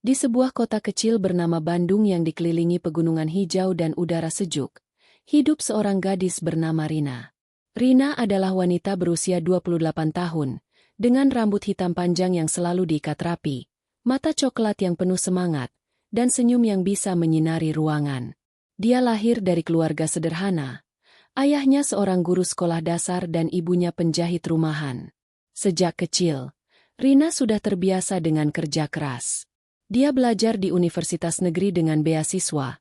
Di sebuah kota kecil bernama Bandung yang dikelilingi pegunungan hijau dan udara sejuk, hidup seorang gadis bernama Rina. Rina adalah wanita berusia 28 tahun, dengan rambut hitam panjang yang selalu diikat rapi, mata coklat yang penuh semangat, dan senyum yang bisa menyinari ruangan. Dia lahir dari keluarga sederhana. Ayahnya seorang guru sekolah dasar dan ibunya penjahit rumahan. Sejak kecil, Rina sudah terbiasa dengan kerja keras. Dia belajar di universitas negeri dengan beasiswa,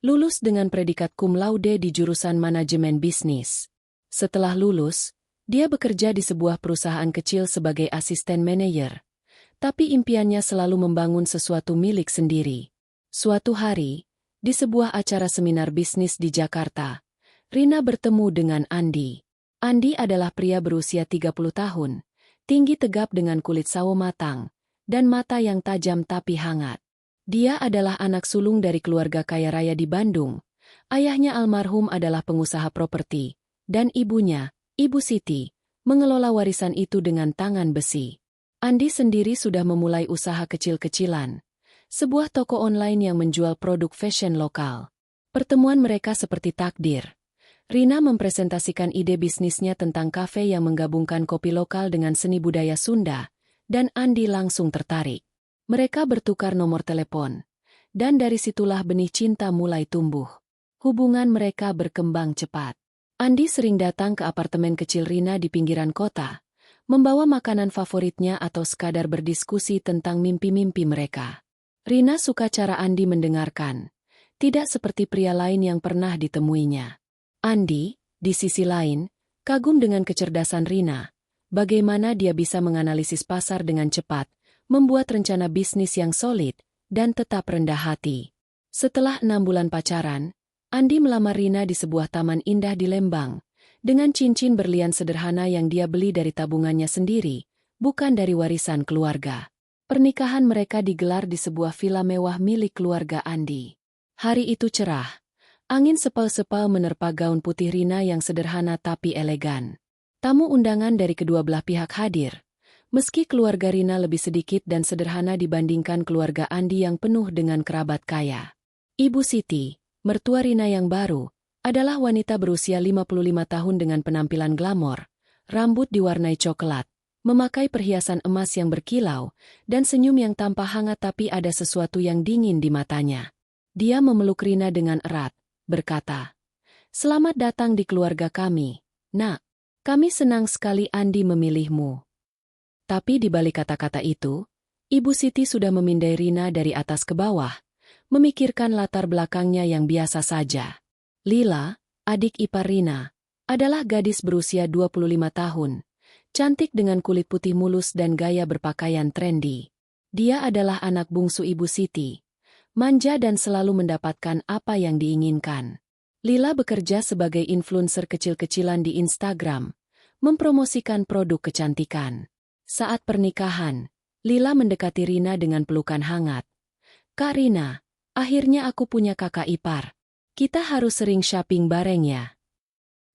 lulus dengan predikat cum laude di jurusan manajemen bisnis. Setelah lulus, dia bekerja di sebuah perusahaan kecil sebagai asisten manajer. Tapi impiannya selalu membangun sesuatu milik sendiri. Suatu hari, di sebuah acara seminar bisnis di Jakarta, Rina bertemu dengan Andi. Andi adalah pria berusia 30 tahun, tinggi tegap dengan kulit sawo matang, dan mata yang tajam tapi hangat. Dia adalah anak sulung dari keluarga kaya raya di Bandung. Ayahnya almarhum adalah pengusaha properti, dan ibunya, Ibu Siti, mengelola warisan itu dengan tangan besi. Andi sendiri sudah memulai usaha kecil-kecilan, sebuah toko online yang menjual produk fashion lokal. Pertemuan mereka seperti takdir. Rina mempresentasikan ide bisnisnya tentang kafe yang menggabungkan kopi lokal dengan seni budaya Sunda, dan Andi langsung tertarik. Mereka bertukar nomor telepon, dan dari situlah benih cinta mulai tumbuh. Hubungan mereka berkembang cepat. Andi sering datang ke apartemen kecil Rina di pinggiran kota, membawa makanan favoritnya atau sekadar berdiskusi tentang mimpi-mimpi mereka. Rina suka cara Andi mendengarkan, tidak seperti pria lain yang pernah ditemuinya. Andi, di sisi lain, kagum dengan kecerdasan Rina. Bagaimana dia bisa menganalisis pasar dengan cepat, membuat rencana bisnis yang solid, dan tetap rendah hati. Setelah 6 bulan pacaran, Andi melamar Rina di sebuah taman indah di Lembang, dengan cincin berlian sederhana yang dia beli dari tabungannya sendiri, bukan dari warisan keluarga. Pernikahan mereka digelar di sebuah villa mewah milik keluarga Andi. Hari itu cerah. Angin sepal-sepal menerpa gaun putih Rina yang sederhana tapi elegan. Tamu undangan dari kedua belah pihak hadir. Meski keluarga Rina lebih sedikit dan sederhana dibandingkan keluarga Andi yang penuh dengan kerabat kaya. Ibu Siti, mertua Rina yang baru, adalah wanita berusia 55 tahun dengan penampilan glamor, rambut diwarnai coklat, memakai perhiasan emas yang berkilau, dan senyum yang tampak hangat tapi ada sesuatu yang dingin di matanya. Dia memeluk Rina dengan erat, berkata, "Selamat datang di keluarga kami, Nak. Kami senang sekali Andi memilihmu." Tapi di balik kata-kata itu, Ibu Siti sudah memindai Rina dari atas ke bawah, memikirkan latar belakangnya yang biasa saja. Lila, adik ipar Rina, adalah gadis berusia 25 tahun, cantik dengan kulit putih mulus dan gaya berpakaian trendy. Dia adalah anak bungsu Ibu Siti, manja dan selalu mendapatkan apa yang diinginkan. Lila bekerja sebagai influencer kecil-kecilan di Instagram, mempromosikan produk kecantikan. Saat pernikahan, Lila mendekati Rina dengan pelukan hangat. "Kak Rina, akhirnya aku punya kakak ipar. Kita harus sering shopping bareng ya."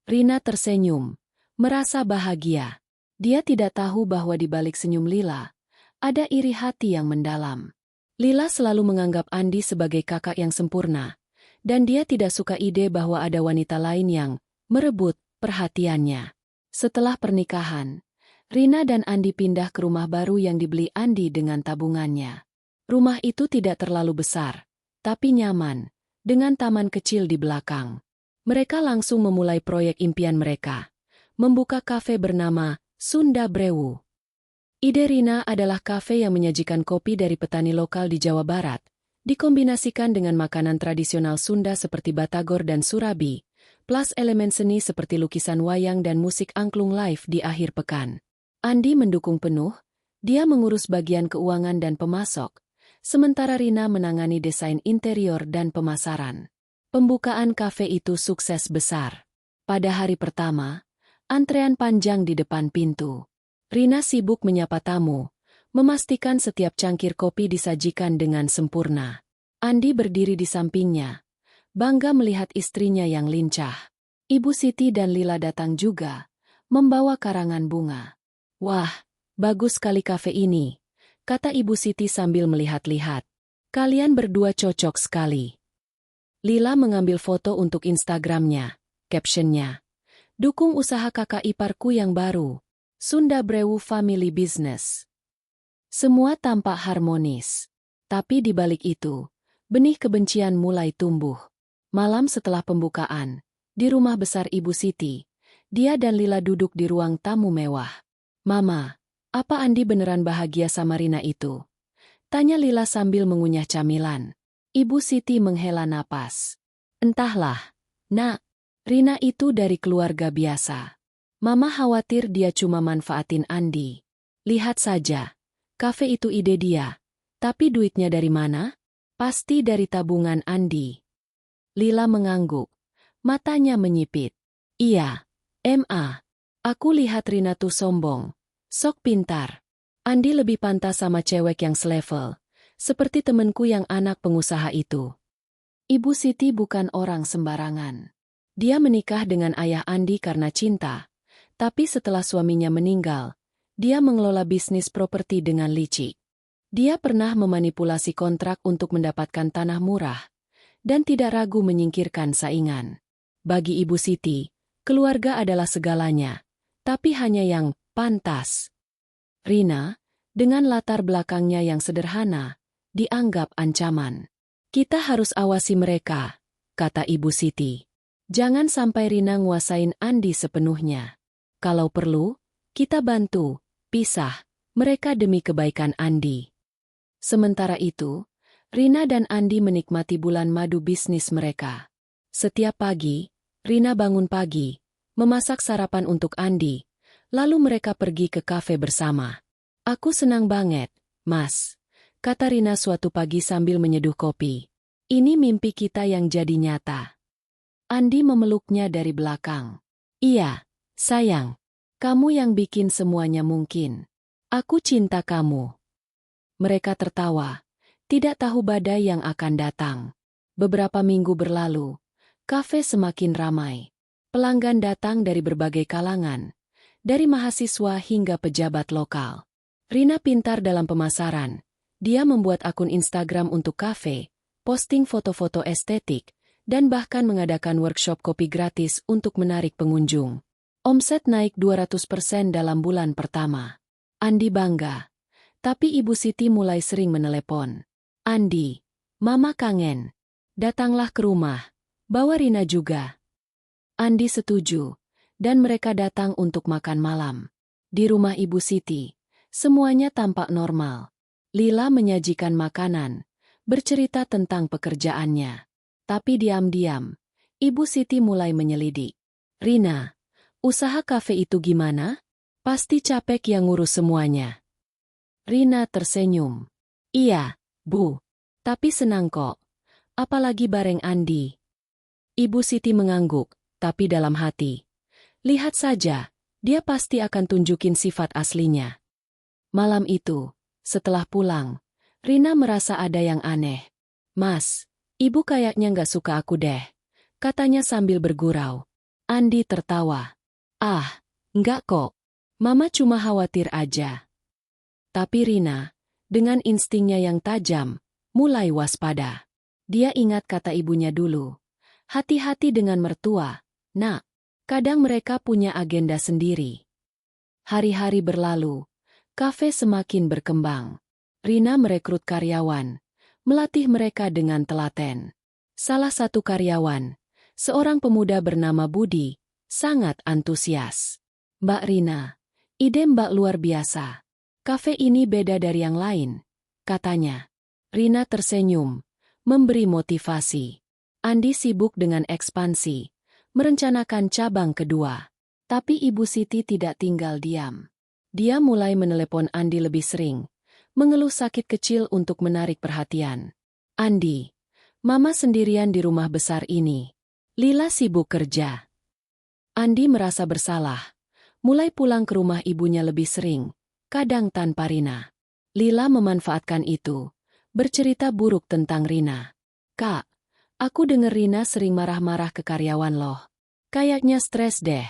Rina tersenyum, merasa bahagia. Dia tidak tahu bahwa di balik senyum Lila, ada iri hati yang mendalam. Lila selalu menganggap Andi sebagai kakak yang sempurna, dan dia tidak suka ide bahwa ada wanita lain yang merebut perhatiannya. Setelah pernikahan, Rina dan Andi pindah ke rumah baru yang dibeli Andi dengan tabungannya. Rumah itu tidak terlalu besar, tapi nyaman, dengan taman kecil di belakang. Mereka langsung memulai proyek impian mereka, membuka kafe bernama Sunda Brewu. Ide Rina adalah kafe yang menyajikan kopi dari petani lokal di Jawa Barat, dikombinasikan dengan makanan tradisional Sunda seperti batagor dan surabi, plus elemen seni seperti lukisan wayang dan musik angklung live di akhir pekan. Andi mendukung penuh, dia mengurus bagian keuangan dan pemasok, sementara Rina menangani desain interior dan pemasaran. Pembukaan kafe itu sukses besar. Pada hari pertama, antrean panjang di depan pintu. Rina sibuk menyapa tamu, memastikan setiap cangkir kopi disajikan dengan sempurna. Andi berdiri di sampingnya, bangga melihat istrinya yang lincah. Ibu Siti dan Lila datang juga, membawa karangan bunga. "Wah, bagus sekali kafe ini," kata Ibu Siti sambil melihat-lihat. Kalian berdua cocok sekali. Lila mengambil foto untuk Instagramnya. Captionnya, dukung usaha kakak iparku yang baru. Sunda Brewu Family Business. Semua tampak harmonis. Tapi di balik itu, benih kebencian mulai tumbuh. Malam setelah pembukaan, di rumah besar Ibu Siti, dia dan Lila duduk di ruang tamu mewah. Mama, apa Andi beneran bahagia sama Rina itu? Tanya Lila sambil mengunyah camilan. Ibu Siti menghela napas. Entahlah, Nak. Rina itu dari keluarga biasa. Mama khawatir dia cuma manfaatin Andi. Lihat saja, kafe itu ide dia. Tapi duitnya dari mana? Pasti dari tabungan Andi. Lila mengangguk. Matanya menyipit. Iya, Aku lihat Rina tuh sombong. Sok pintar. Andi lebih pantas sama cewek yang selevel. Seperti temenku yang anak pengusaha itu. Ibu Siti bukan orang sembarangan. Dia menikah dengan ayah Andi karena cinta. Tapi setelah suaminya meninggal, dia mengelola bisnis properti dengan licik. Dia pernah memanipulasi kontrak untuk mendapatkan tanah murah. Dan tidak ragu menyingkirkan saingan. Bagi Ibu Siti, keluarga adalah segalanya. Tapi hanya yang pantas. Rina, dengan latar belakangnya yang sederhana, dianggap ancaman. Kita harus awasi mereka, kata Ibu Siti. Jangan sampai Rina nguasain Andi sepenuhnya. Kalau perlu, kita bantu, pisah, mereka demi kebaikan Andi. Sementara itu, Rina dan Andi menikmati bulan madu bisnis mereka. Setiap pagi, Rina bangun pagi, memasak sarapan untuk Andi, lalu mereka pergi ke kafe bersama. Aku senang banget, Mas, kata Rina suatu pagi sambil menyeduh kopi. Ini mimpi kita yang jadi nyata. Andi memeluknya dari belakang. Iya, sayang, kamu yang bikin semuanya mungkin. Aku cinta kamu. Mereka tertawa, tidak tahu badai yang akan datang. Beberapa minggu berlalu, kafe semakin ramai. Pelanggan datang dari berbagai kalangan. Dari mahasiswa hingga pejabat lokal. Rina pintar dalam pemasaran. Dia membuat akun Instagram untuk kafe, posting foto-foto estetik, dan bahkan mengadakan workshop kopi gratis untuk menarik pengunjung. Omset naik 200% dalam bulan pertama. Andi bangga. Tapi Ibu Siti mulai sering menelepon. Andi, Mama kangen. Datanglah ke rumah. Bawa Rina juga. Andi setuju. Dan mereka datang untuk makan malam. Di rumah Ibu Siti, semuanya tampak normal. Lila menyajikan makanan, bercerita tentang pekerjaannya. Tapi diam-diam, Ibu Siti mulai menyelidik. Rina, usaha kafe itu gimana? Pasti capek yang ngurus semuanya. Rina tersenyum. Iya, Bu. Tapi senang kok. Apalagi bareng Andi. Ibu Siti mengangguk, tapi dalam hati. Lihat saja, dia pasti akan tunjukin sifat aslinya. Malam itu, setelah pulang, Rina merasa ada yang aneh. Mas, Ibu kayaknya nggak suka aku deh, katanya sambil bergurau. Andi tertawa. Ah, nggak kok. Mama cuma khawatir aja. Tapi Rina, dengan instingnya yang tajam, mulai waspada. Dia ingat kata ibunya dulu. Hati-hati dengan mertua, Nak. Kadang mereka punya agenda sendiri. Hari-hari berlalu, kafe semakin berkembang. Rina merekrut karyawan, melatih mereka dengan telaten. Salah satu karyawan, seorang pemuda bernama Budi, sangat antusias. Mbak Rina, ide Mbak luar biasa. Kafe ini beda dari yang lain, katanya. Rina tersenyum, memberi motivasi. Andi sibuk dengan ekspansi. Merencanakan cabang kedua. Tapi Ibu Siti tidak tinggal diam. Dia mulai menelepon Andi lebih sering, mengeluh sakit kecil untuk menarik perhatian. Andi, Mama sendirian di rumah besar ini. Lila sibuk kerja. Andi merasa bersalah. Mulai pulang ke rumah ibunya lebih sering, kadang tanpa Rina. Lila memanfaatkan itu, bercerita buruk tentang Rina. Kak, aku denger Rina sering marah-marah ke karyawan loh. Kayaknya stres deh.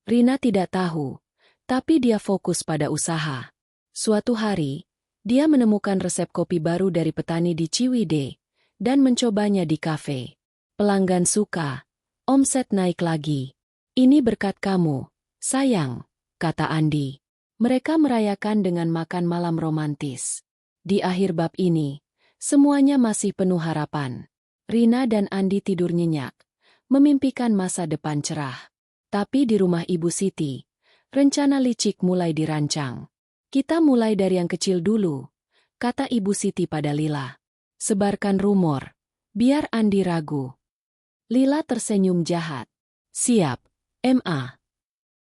Rina tidak tahu, tapi dia fokus pada usaha. Suatu hari, Dia menemukan resep kopi baru dari petani di Ciwidey dan mencobanya di kafe. Pelanggan suka, omset naik lagi. Ini berkat kamu, sayang, kata Andi. Mereka merayakan dengan makan malam romantis. Di akhir bab ini, semuanya masih penuh harapan. Rina dan Andi tidur nyenyak, memimpikan masa depan cerah. Tapi di rumah Ibu Siti, rencana licik mulai dirancang. Kita mulai dari yang kecil dulu, kata Ibu Siti pada Lila. Sebarkan rumor, biar Andi ragu. Lila tersenyum jahat. Siap, Ma.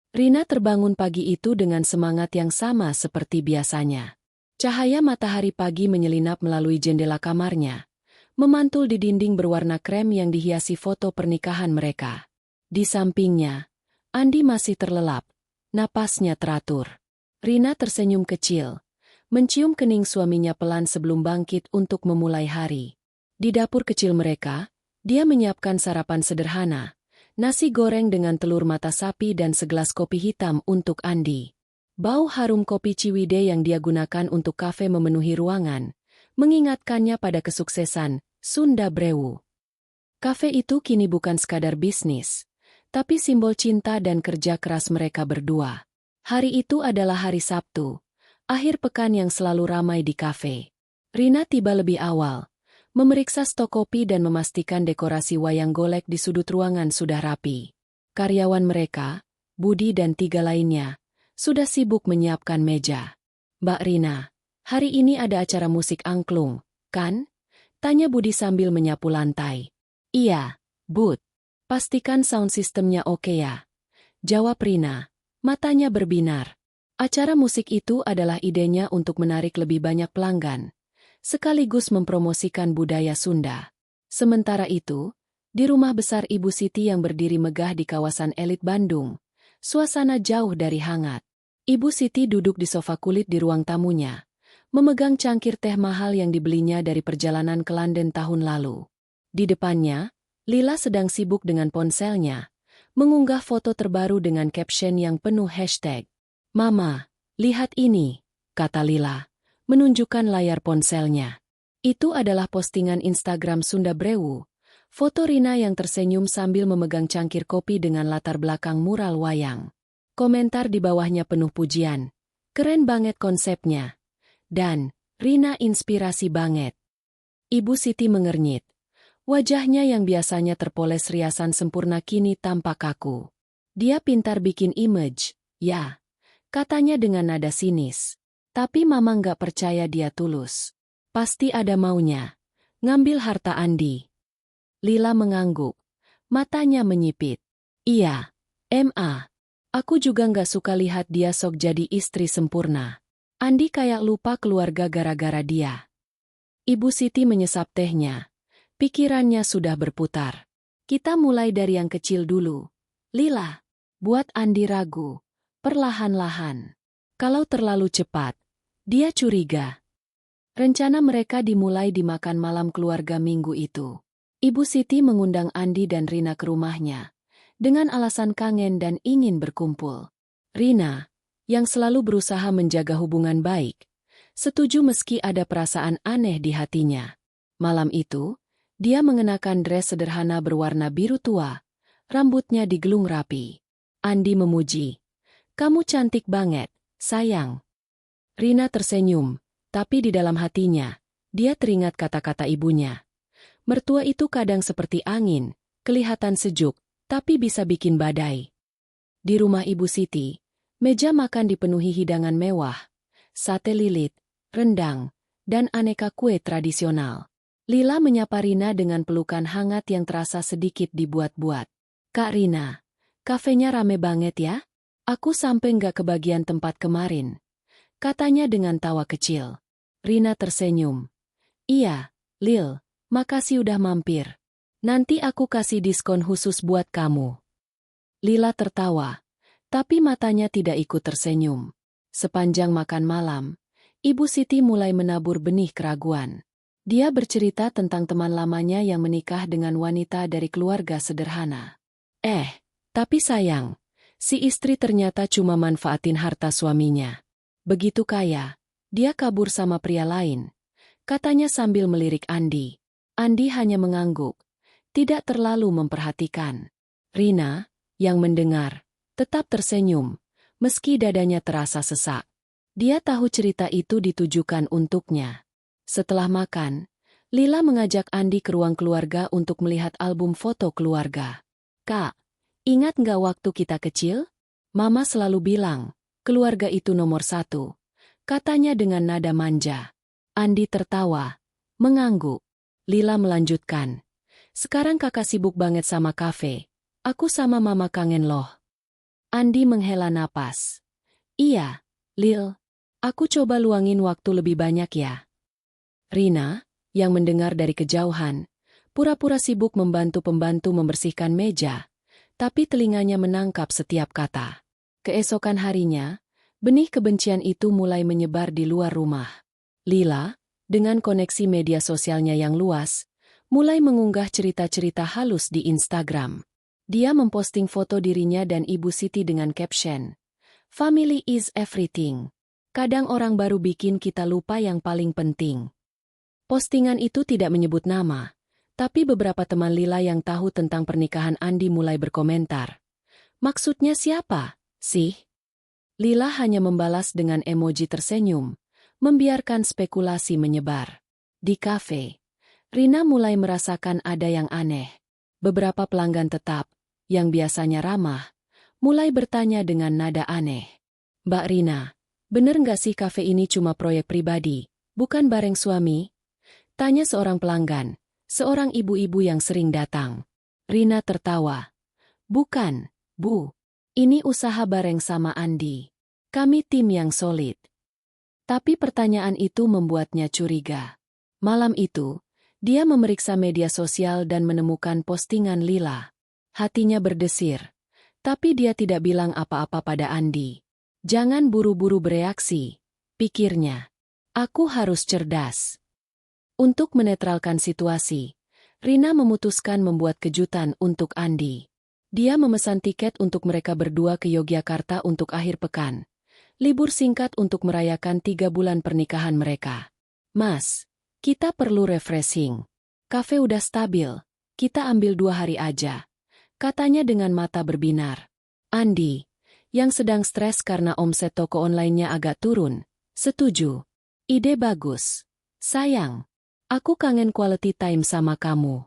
Rina terbangun pagi itu dengan semangat yang sama seperti biasanya. Cahaya matahari pagi menyelinap melalui jendela kamarnya, memantul di dinding berwarna krem yang dihiasi foto pernikahan mereka. Di sampingnya, Andi masih terlelap, napasnya teratur. Rina tersenyum kecil, mencium kening suaminya pelan sebelum bangkit untuk memulai hari. Di dapur kecil mereka, dia menyiapkan sarapan sederhana, nasi goreng dengan telur mata sapi dan segelas kopi hitam untuk Andi. Bau harum kopi Ciwidey yang dia gunakan untuk kafe memenuhi ruangan, mengingatkannya pada kesuksesan Sunda Brewu. Kafe itu kini bukan sekadar bisnis, tapi simbol cinta dan kerja keras mereka berdua. Hari itu adalah hari Sabtu, akhir pekan yang selalu ramai di kafe. Rina tiba lebih awal, memeriksa stok kopi dan memastikan dekorasi wayang golek di sudut ruangan sudah rapi. Karyawan mereka, Budi dan 3 lainnya, sudah sibuk menyiapkan meja. Mbak Rina, hari ini ada acara musik angklung, kan? Tanya Budi sambil menyapu lantai. Iya, Bud. Pastikan sound sistemnya oke ya. Jawab Rina. Matanya berbinar. Acara musik itu adalah idenya untuk menarik lebih banyak pelanggan, sekaligus mempromosikan budaya Sunda. Sementara itu, di rumah besar Ibu Siti yang berdiri megah di kawasan elit Bandung, suasana jauh dari hangat. Ibu Siti duduk di sofa kulit di ruang tamunya, memegang cangkir teh mahal yang dibelinya dari perjalanan ke London tahun lalu. Di depannya, Lila sedang sibuk dengan ponselnya, mengunggah foto terbaru dengan caption yang penuh hashtag. Mama, lihat ini, kata Lila, menunjukkan layar ponselnya. Itu adalah postingan Instagram Sunda Brewu, foto Rina yang tersenyum sambil memegang cangkir kopi dengan latar belakang mural wayang. Komentar di bawahnya penuh pujian. Keren banget konsepnya. Dan, Rina inspirasi banget. Ibu Siti mengernyit. Wajahnya yang biasanya terpoles riasan sempurna kini tampak kaku. Dia pintar bikin image, ya, katanya dengan nada sinis. Tapi Mama nggak percaya dia tulus. Pasti ada maunya. Ngambil harta Andi. Lila mengangguk. Matanya menyipit. Iya, Ma. Aku juga nggak suka lihat dia sok jadi istri sempurna. Andi kayak lupa keluarga gara-gara dia. Ibu Siti menyesap tehnya. Pikirannya sudah berputar. Kita mulai dari yang kecil dulu. Lila, buat Andi ragu. Perlahan-lahan. Kalau terlalu cepat, dia curiga. Rencana mereka dimulai di makan malam keluarga minggu itu. Ibu Siti mengundang Andi dan Rina ke rumahnya, dengan alasan kangen dan ingin berkumpul. Rina, yang selalu berusaha menjaga hubungan baik, setuju meski ada perasaan aneh di hatinya. Malam itu, dia mengenakan dress sederhana berwarna biru tua, rambutnya digelung rapi. Andi memuji. Kamu cantik banget, sayang. Rina tersenyum, tapi di dalam hatinya, dia teringat kata-kata ibunya. Mertua itu kadang seperti angin, kelihatan sejuk, tapi bisa bikin badai. Di rumah Ibu Siti, meja makan dipenuhi hidangan mewah, sate lilit, rendang, dan aneka kue tradisional. Lila menyapa Rina dengan pelukan hangat yang terasa sedikit dibuat-buat. Kak Rina, kafenya rame banget ya? Aku sampai nggak kebagian tempat kemarin. Katanya dengan tawa kecil. Rina tersenyum. Iya, Lil, makasih udah mampir. Nanti aku kasih diskon khusus buat kamu. Lila tertawa, tapi matanya tidak ikut tersenyum. Sepanjang makan malam, Ibu Siti mulai menabur benih keraguan. Dia bercerita tentang teman lamanya yang menikah dengan wanita dari keluarga sederhana. Tapi sayang, si istri ternyata cuma manfaatin harta suaminya. Begitu kaya, Dia kabur sama pria lain, katanya sambil melirik Andi. Andi hanya mengangguk, tidak terlalu memperhatikan. Rina, yang mendengar, tetap tersenyum, meski dadanya terasa sesak. Dia tahu cerita itu ditujukan untuknya. Setelah makan, Lila mengajak Andi ke ruang keluarga untuk melihat album foto keluarga. "Kak, ingat nggak waktu kita kecil? Mama selalu bilang, keluarga itu nomor satu," katanya dengan nada manja. Andi tertawa, mengangguk. Lila melanjutkan, "Sekarang kakak sibuk banget sama kafe. Aku sama mama kangen loh." Andi menghela napas. "Iya, Lil. Aku coba luangin waktu lebih banyak ya." Rina, yang mendengar dari kejauhan, pura-pura sibuk membantu pembantu membersihkan meja, tapi telinganya menangkap setiap kata. Keesokan harinya, benih kebencian itu mulai menyebar di luar rumah. Lila, dengan koneksi media sosialnya yang luas, mulai mengunggah cerita-cerita halus di Instagram. Dia memposting foto dirinya dan Ibu Siti dengan caption, "Family is everything. Kadang orang baru bikin kita lupa yang paling penting." Postingan itu tidak menyebut nama, tapi beberapa teman Lila yang tahu tentang pernikahan Andi mulai berkomentar. "Maksudnya siapa, sih?" Lila hanya membalas dengan emoji tersenyum, membiarkan spekulasi menyebar. Di kafe, Rina mulai merasakan ada yang aneh. Beberapa pelanggan tetap, yang biasanya ramah, mulai bertanya dengan nada aneh. "Mbak Rina, bener nggak sih kafe ini cuma proyek pribadi, bukan bareng suami?" tanya seorang pelanggan, seorang ibu-ibu yang sering datang. Rina tertawa. "Bukan, Bu. Ini usaha bareng sama Andi. Kami tim yang solid." Tapi pertanyaan itu membuatnya curiga. Malam itu, dia memeriksa media sosial dan menemukan postingan Lila. Hatinya berdesir, tapi dia tidak bilang apa-apa pada Andi. "Jangan buru-buru bereaksi," pikirnya. "Aku harus cerdas." Untuk menetralkan situasi, Rina memutuskan membuat kejutan untuk Andi. Dia memesan tiket untuk mereka berdua ke Yogyakarta untuk akhir pekan. Libur singkat untuk merayakan 3 bulan pernikahan mereka. "Mas, kita perlu refreshing. Kafe udah stabil, kita ambil 2 hari aja," katanya dengan mata berbinar. Andi, yang sedang stres karena omset toko online-nya agak turun, setuju. "Ide bagus. Sayang, aku kangen quality time sama kamu."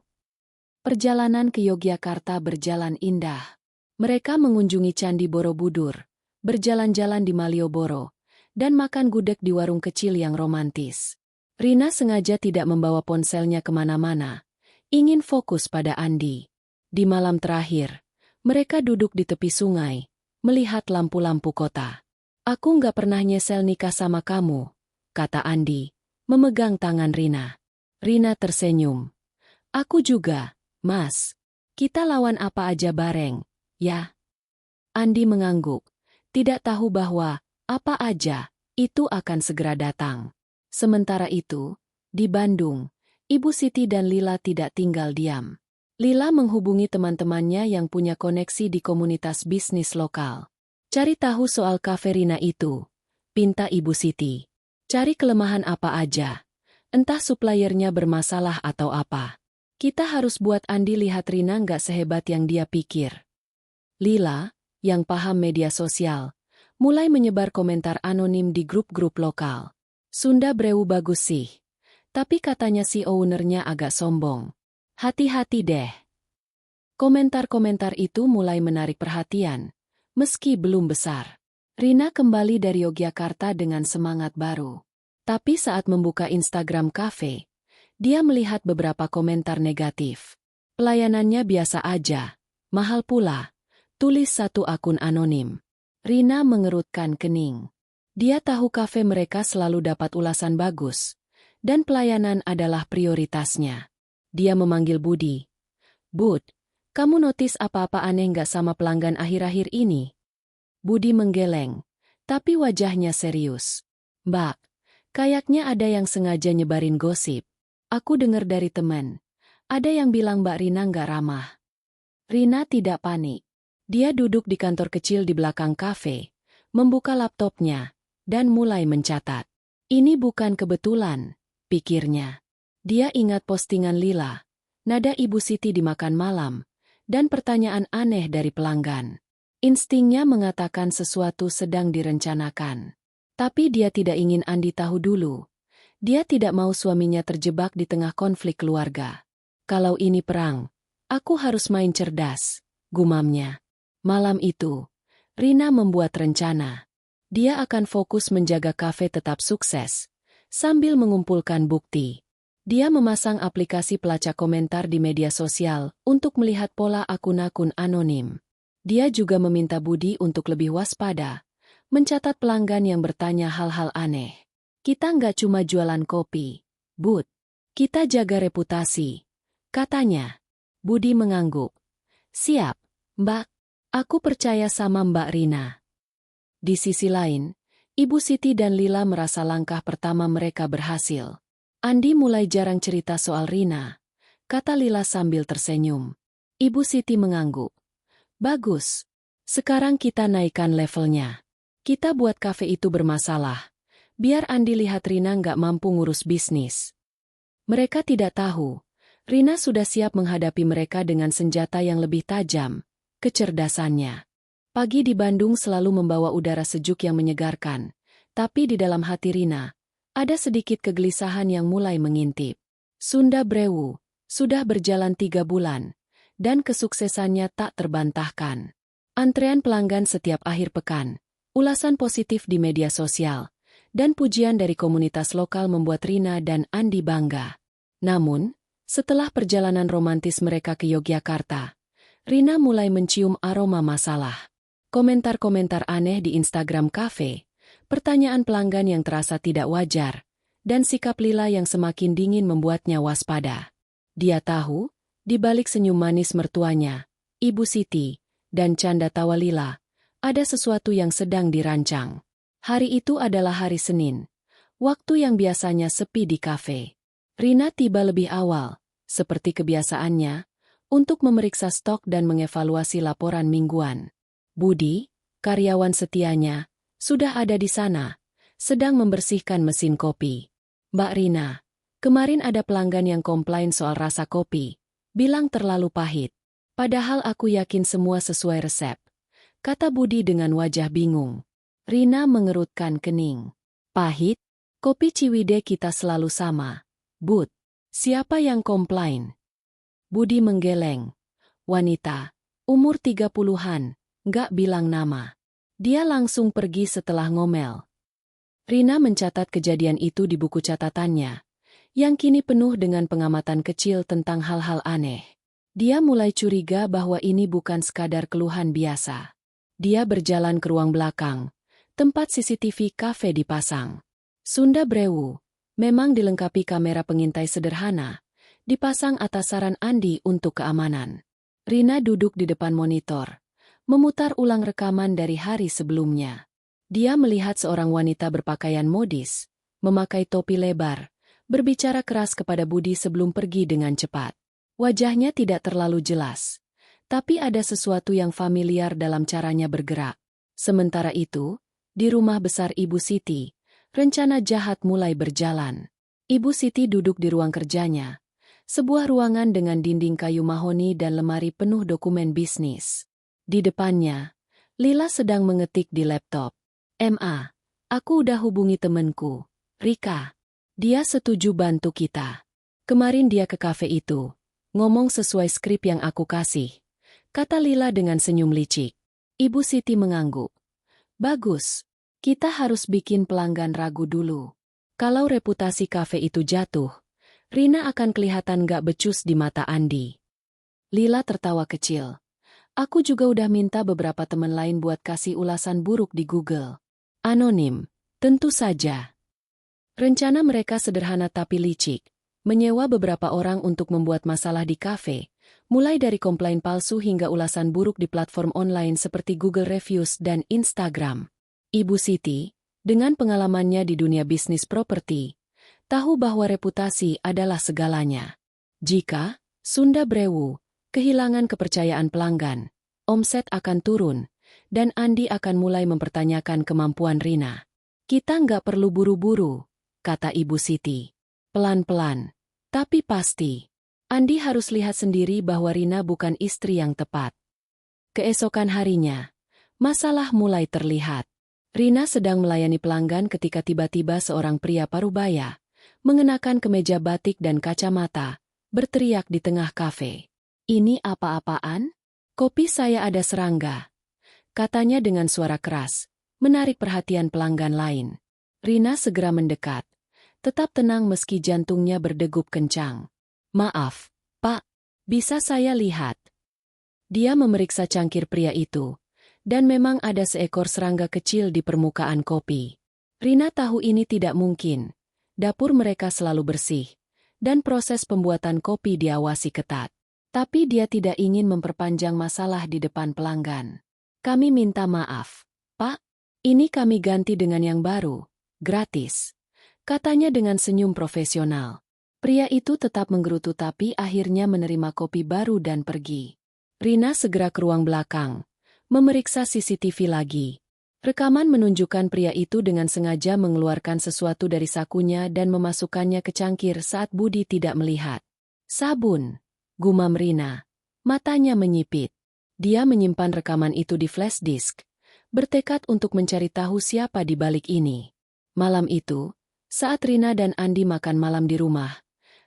Perjalanan ke Yogyakarta berjalan indah. Mereka mengunjungi Candi Borobudur, berjalan-jalan di Malioboro, dan makan gudeg di warung kecil yang romantis. Rina sengaja tidak membawa ponselnya kemana-mana, ingin fokus pada Andi. Di malam terakhir, mereka duduk di tepi sungai, melihat lampu-lampu kota. "Aku nggak pernah nyesel nikah sama kamu," kata Andi, memegang tangan Rina. Rina tersenyum. "Aku juga, Mas. Kita lawan apa aja bareng, ya?" Andi mengangguk, tidak tahu bahwa apa aja itu akan segera datang. Sementara itu, di Bandung, Ibu Siti dan Lila tidak tinggal diam. Lila menghubungi teman-temannya yang punya koneksi di komunitas bisnis lokal. "Cari tahu soal kafe Rina itu," pinta Ibu Siti. "Cari kelemahan apa aja. Entah suppliernya bermasalah atau apa. Kita harus buat Andi lihat Rina nggak sehebat yang dia pikir." Lila, yang paham media sosial, mulai menyebar komentar anonim di grup-grup lokal. "Sunda Brewu bagus sih, tapi katanya si ownernya agak sombong. Hati-hati deh." Komentar-komentar itu mulai menarik perhatian, meski belum besar. Rina kembali dari Yogyakarta dengan semangat baru. Tapi saat membuka Instagram kafe, dia melihat beberapa komentar negatif. "Pelayanannya biasa aja, mahal pula," tulis satu akun anonim. Rina mengerutkan kening. Dia tahu kafe mereka selalu dapat ulasan bagus, dan pelayanan adalah prioritasnya. Dia memanggil Budi. "Bud, kamu notice apa-apa aneh nggak sama pelanggan akhir-akhir ini?" Budi menggeleng, tapi wajahnya serius. "Mbak, kayaknya ada yang sengaja nyebarin gosip. Aku dengar dari teman. Ada yang bilang Mbak Rina nggak ramah." Rina tidak panik. Dia duduk di kantor kecil di belakang kafe, membuka laptopnya, dan mulai mencatat. Ini bukan kebetulan, pikirnya. Dia ingat postingan Lila, nada Ibu Siti dimakan malam, dan pertanyaan aneh dari pelanggan. Instingnya mengatakan sesuatu sedang direncanakan. Tapi dia tidak ingin Andi tahu dulu. Dia tidak mau suaminya terjebak di tengah konflik keluarga. Kalau ini perang, aku harus main cerdas, gumamnya. Malam itu, Rina membuat rencana. Dia akan fokus menjaga kafe tetap sukses, sambil mengumpulkan bukti. Dia memasang aplikasi pelacak komentar di media sosial untuk melihat pola akun-akun anonim. Dia juga meminta Budi untuk lebih waspada, mencatat pelanggan yang bertanya hal-hal aneh. Kita nggak cuma jualan kopi, Bud. Kita jaga reputasi, katanya. Budi mengangguk. Siap, Mbak. Aku percaya sama Mbak Rina. Di sisi lain, Ibu Siti dan Lila merasa langkah pertama mereka berhasil. Andi mulai jarang cerita soal Rina, kata Lila sambil tersenyum. Ibu Siti mengangguk. Bagus. Sekarang kita naikkan levelnya. Kita buat kafe itu bermasalah. Biar Andi lihat Rina nggak mampu ngurus bisnis. Mereka tidak tahu, Rina sudah siap menghadapi mereka dengan senjata yang lebih tajam, kecerdasannya. Pagi di Bandung selalu membawa udara sejuk yang menyegarkan, tapi di dalam hati Rina, ada sedikit kegelisahan yang mulai mengintip. Sunda Brewu sudah berjalan 3 bulan, dan kesuksesannya tak terbantahkan. Antrean pelanggan setiap akhir pekan, ulasan positif di media sosial, dan pujian dari komunitas lokal membuat Rina dan Andi bangga. Namun, setelah perjalanan romantis mereka ke Yogyakarta, Rina mulai mencium aroma masalah. Komentar-komentar aneh di Instagram kafe, pertanyaan pelanggan yang terasa tidak wajar, dan sikap Lila yang semakin dingin membuatnya waspada. Dia tahu, di balik senyum manis mertuanya, Ibu Siti, dan canda tawa Lila, ada sesuatu yang sedang dirancang. Hari itu adalah hari Senin, waktu yang biasanya sepi di kafe. Rina tiba lebih awal, seperti kebiasaannya, untuk memeriksa stok dan mengevaluasi laporan mingguan. Budi, karyawan setianya, sudah ada di sana, sedang membersihkan mesin kopi. Mbak Rina, kemarin ada pelanggan yang komplain soal rasa kopi, bilang terlalu pahit. Padahal aku yakin semua sesuai resep, kata Budi dengan wajah bingung. Rina mengerutkan kening. Pahit? Kopi Ciwidey kita selalu sama. Bud, siapa yang komplain? Budi menggeleng. Wanita, umur 30-an, nggak bilang nama. Dia langsung pergi setelah ngomel. Rina mencatat kejadian itu di buku catatannya, yang kini penuh dengan pengamatan kecil tentang hal-hal aneh. Dia mulai curiga bahwa ini bukan sekadar keluhan biasa. Dia berjalan ke ruang belakang, tempat CCTV kafe dipasang. Sunda Brewu memang dilengkapi kamera pengintai sederhana, dipasang atas saran Andi untuk keamanan. Rina duduk di depan monitor, memutar ulang rekaman dari hari sebelumnya. Dia melihat seorang wanita berpakaian modis, memakai topi lebar, berbicara keras kepada Budi sebelum pergi dengan cepat. Wajahnya tidak terlalu jelas, tapi ada sesuatu yang familiar dalam caranya bergerak. Sementara itu, di rumah besar Ibu Siti, rencana jahat mulai berjalan. Ibu Siti duduk di ruang kerjanya, sebuah ruangan dengan dinding kayu mahoni dan lemari penuh dokumen bisnis. Di depannya, Lila sedang mengetik di laptop. Aku udah hubungi temenku, Rika. Dia setuju bantu kita. Kemarin dia ke kafe itu, ngomong sesuai skrip yang aku kasih, kata Lila dengan senyum licik. Ibu Siti mengangguk. Bagus. Kita harus bikin pelanggan ragu dulu. Kalau reputasi kafe itu jatuh, Rina akan kelihatan gak becus di mata Andi. Lila tertawa kecil. Aku juga udah minta beberapa teman lain buat kasih ulasan buruk di Google. Anonim, tentu saja. Rencana mereka sederhana tapi licik. Menyewa beberapa orang untuk membuat masalah di kafe, mulai dari komplain palsu hingga ulasan buruk di platform online seperti Google Reviews dan Instagram. Ibu Siti, dengan pengalamannya di dunia bisnis properti, tahu bahwa reputasi adalah segalanya. Jika Sunda Brewu kehilangan kepercayaan pelanggan, omset akan turun, dan Andi akan mulai mempertanyakan kemampuan Rina. Kita nggak perlu buru-buru, kata Ibu Siti. Pelan-pelan, tapi pasti. Andi harus lihat sendiri bahwa Rina bukan istri yang tepat. Keesokan harinya, masalah mulai terlihat. Rina sedang melayani pelanggan ketika tiba-tiba seorang pria parubaya, mengenakan kemeja batik dan kacamata, berteriak di tengah kafe. "Ini apa-apaan? Kopi saya ada serangga," katanya dengan suara keras, menarik perhatian pelanggan lain. Rina segera mendekat, tetap tenang meski jantungnya berdegup kencang. "Maaf, Pak, bisa saya lihat?" Dia memeriksa cangkir pria itu, dan memang ada seekor serangga kecil di permukaan kopi. Rina tahu ini tidak mungkin. Dapur mereka selalu bersih, dan proses pembuatan kopi diawasi ketat. Tapi dia tidak ingin memperpanjang masalah di depan pelanggan. "Kami minta maaf, Pak. Ini kami ganti dengan yang baru, gratis," katanya dengan senyum profesional. Pria itu tetap menggerutu tapi akhirnya menerima kopi baru dan pergi. Rina segera ke ruang belakang, memeriksa CCTV lagi. Rekaman menunjukkan pria itu dengan sengaja mengeluarkan sesuatu dari sakunya dan memasukkannya ke cangkir saat Budi tidak melihat. "Sabun," gumam Rina. Matanya menyipit. Dia menyimpan rekaman itu di flash disk, bertekad untuk mencari tahu siapa di balik ini. Malam itu, saat Rina dan Andi makan malam di rumah,